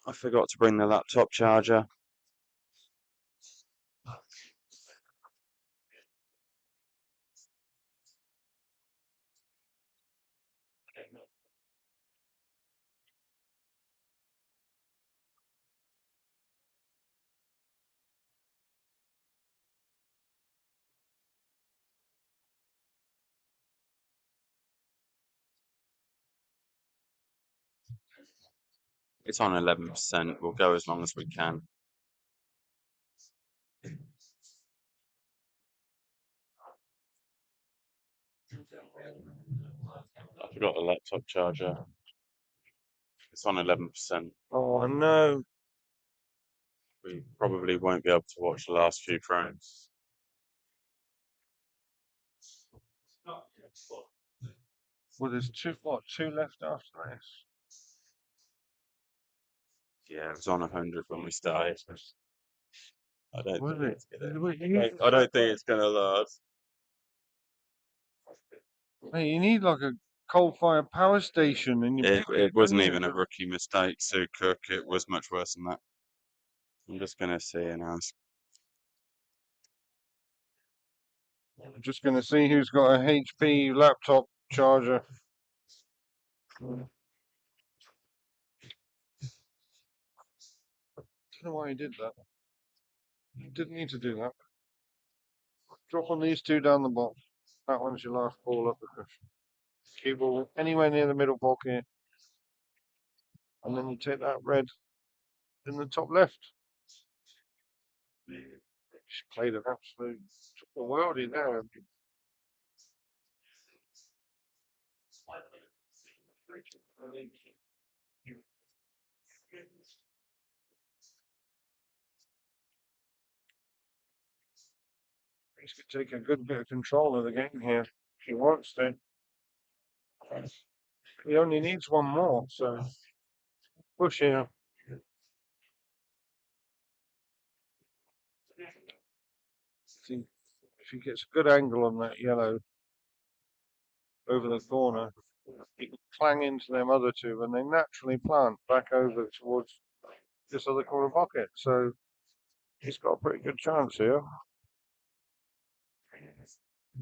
I forgot to bring the laptop charger. It's on 11%. We'll go as long as we can. I forgot the laptop charger. It's on 11%. Oh no. We probably won't be able to watch the last few frames. Well, there's two left after this. Yeah, it was on 100 when we started. I don't Was think it? it's gonna. I don't think it's gonna last. Hey, you need like a coal-fired power station in your pocket, It wasn't don't you? even a rookie mistake, Sue Cook. It was much worse than that. I'm just gonna see now. I'm just going to see who's got a HP laptop charger. I don't know why he did that. He didn't need to do that. Drop on these two down the bottom. That one's your last ball up the cushion. Keep ball anywhere near the middle pocket. And then you take that red in the top left. Just played an absolute took the worldie there. He's going to take a good bit of control of the game here if he wants to. He only needs one more, so push here. See if he gets a good angle on that yellow over the corner, he can clang into them other two and they naturally plant back over towards this other corner pocket. So he's got a pretty good chance here.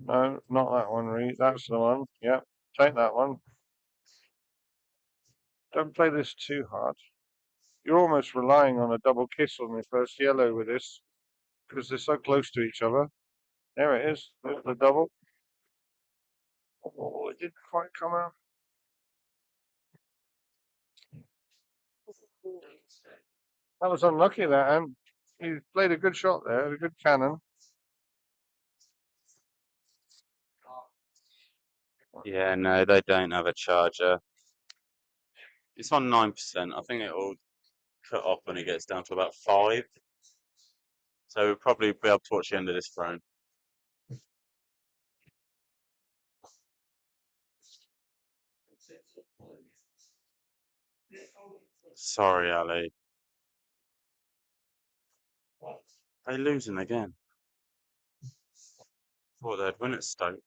No, not that one, Reece. That's the one. Yep, take that one. Don't play this too hard. You're almost relying on a double kiss on the first yellow with this because they're so close to each other. There it is. There's the double. Oh, it didn't quite come out. That was unlucky, that, and he played a good shot there, a good cannon. Yeah, no, they don't have a charger. It's on 9%. I think it'll cut off when it gets down to about 5. So we'll probably be able to watch the end of this frame. Sorry, Ali. They're losing again. Thought they'd win at Stoke.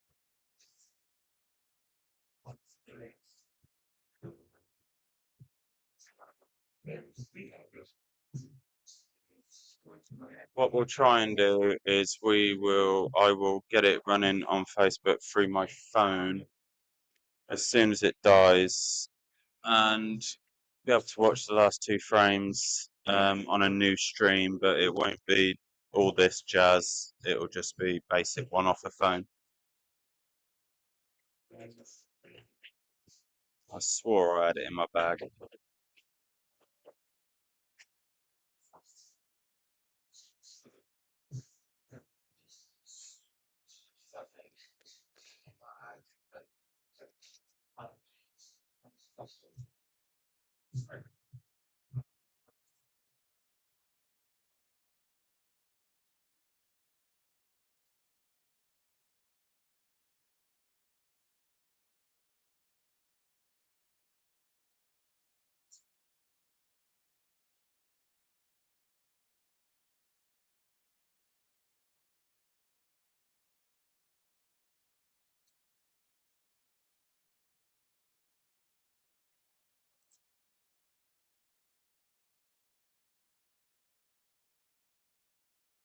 What we'll try and do is I will get it running on Facebook through my phone as soon as it dies and be able to watch the last 2 frames on a new stream, but it won't be all this jazz. It'll just be basic one off the phone. I swore I had it in my bag.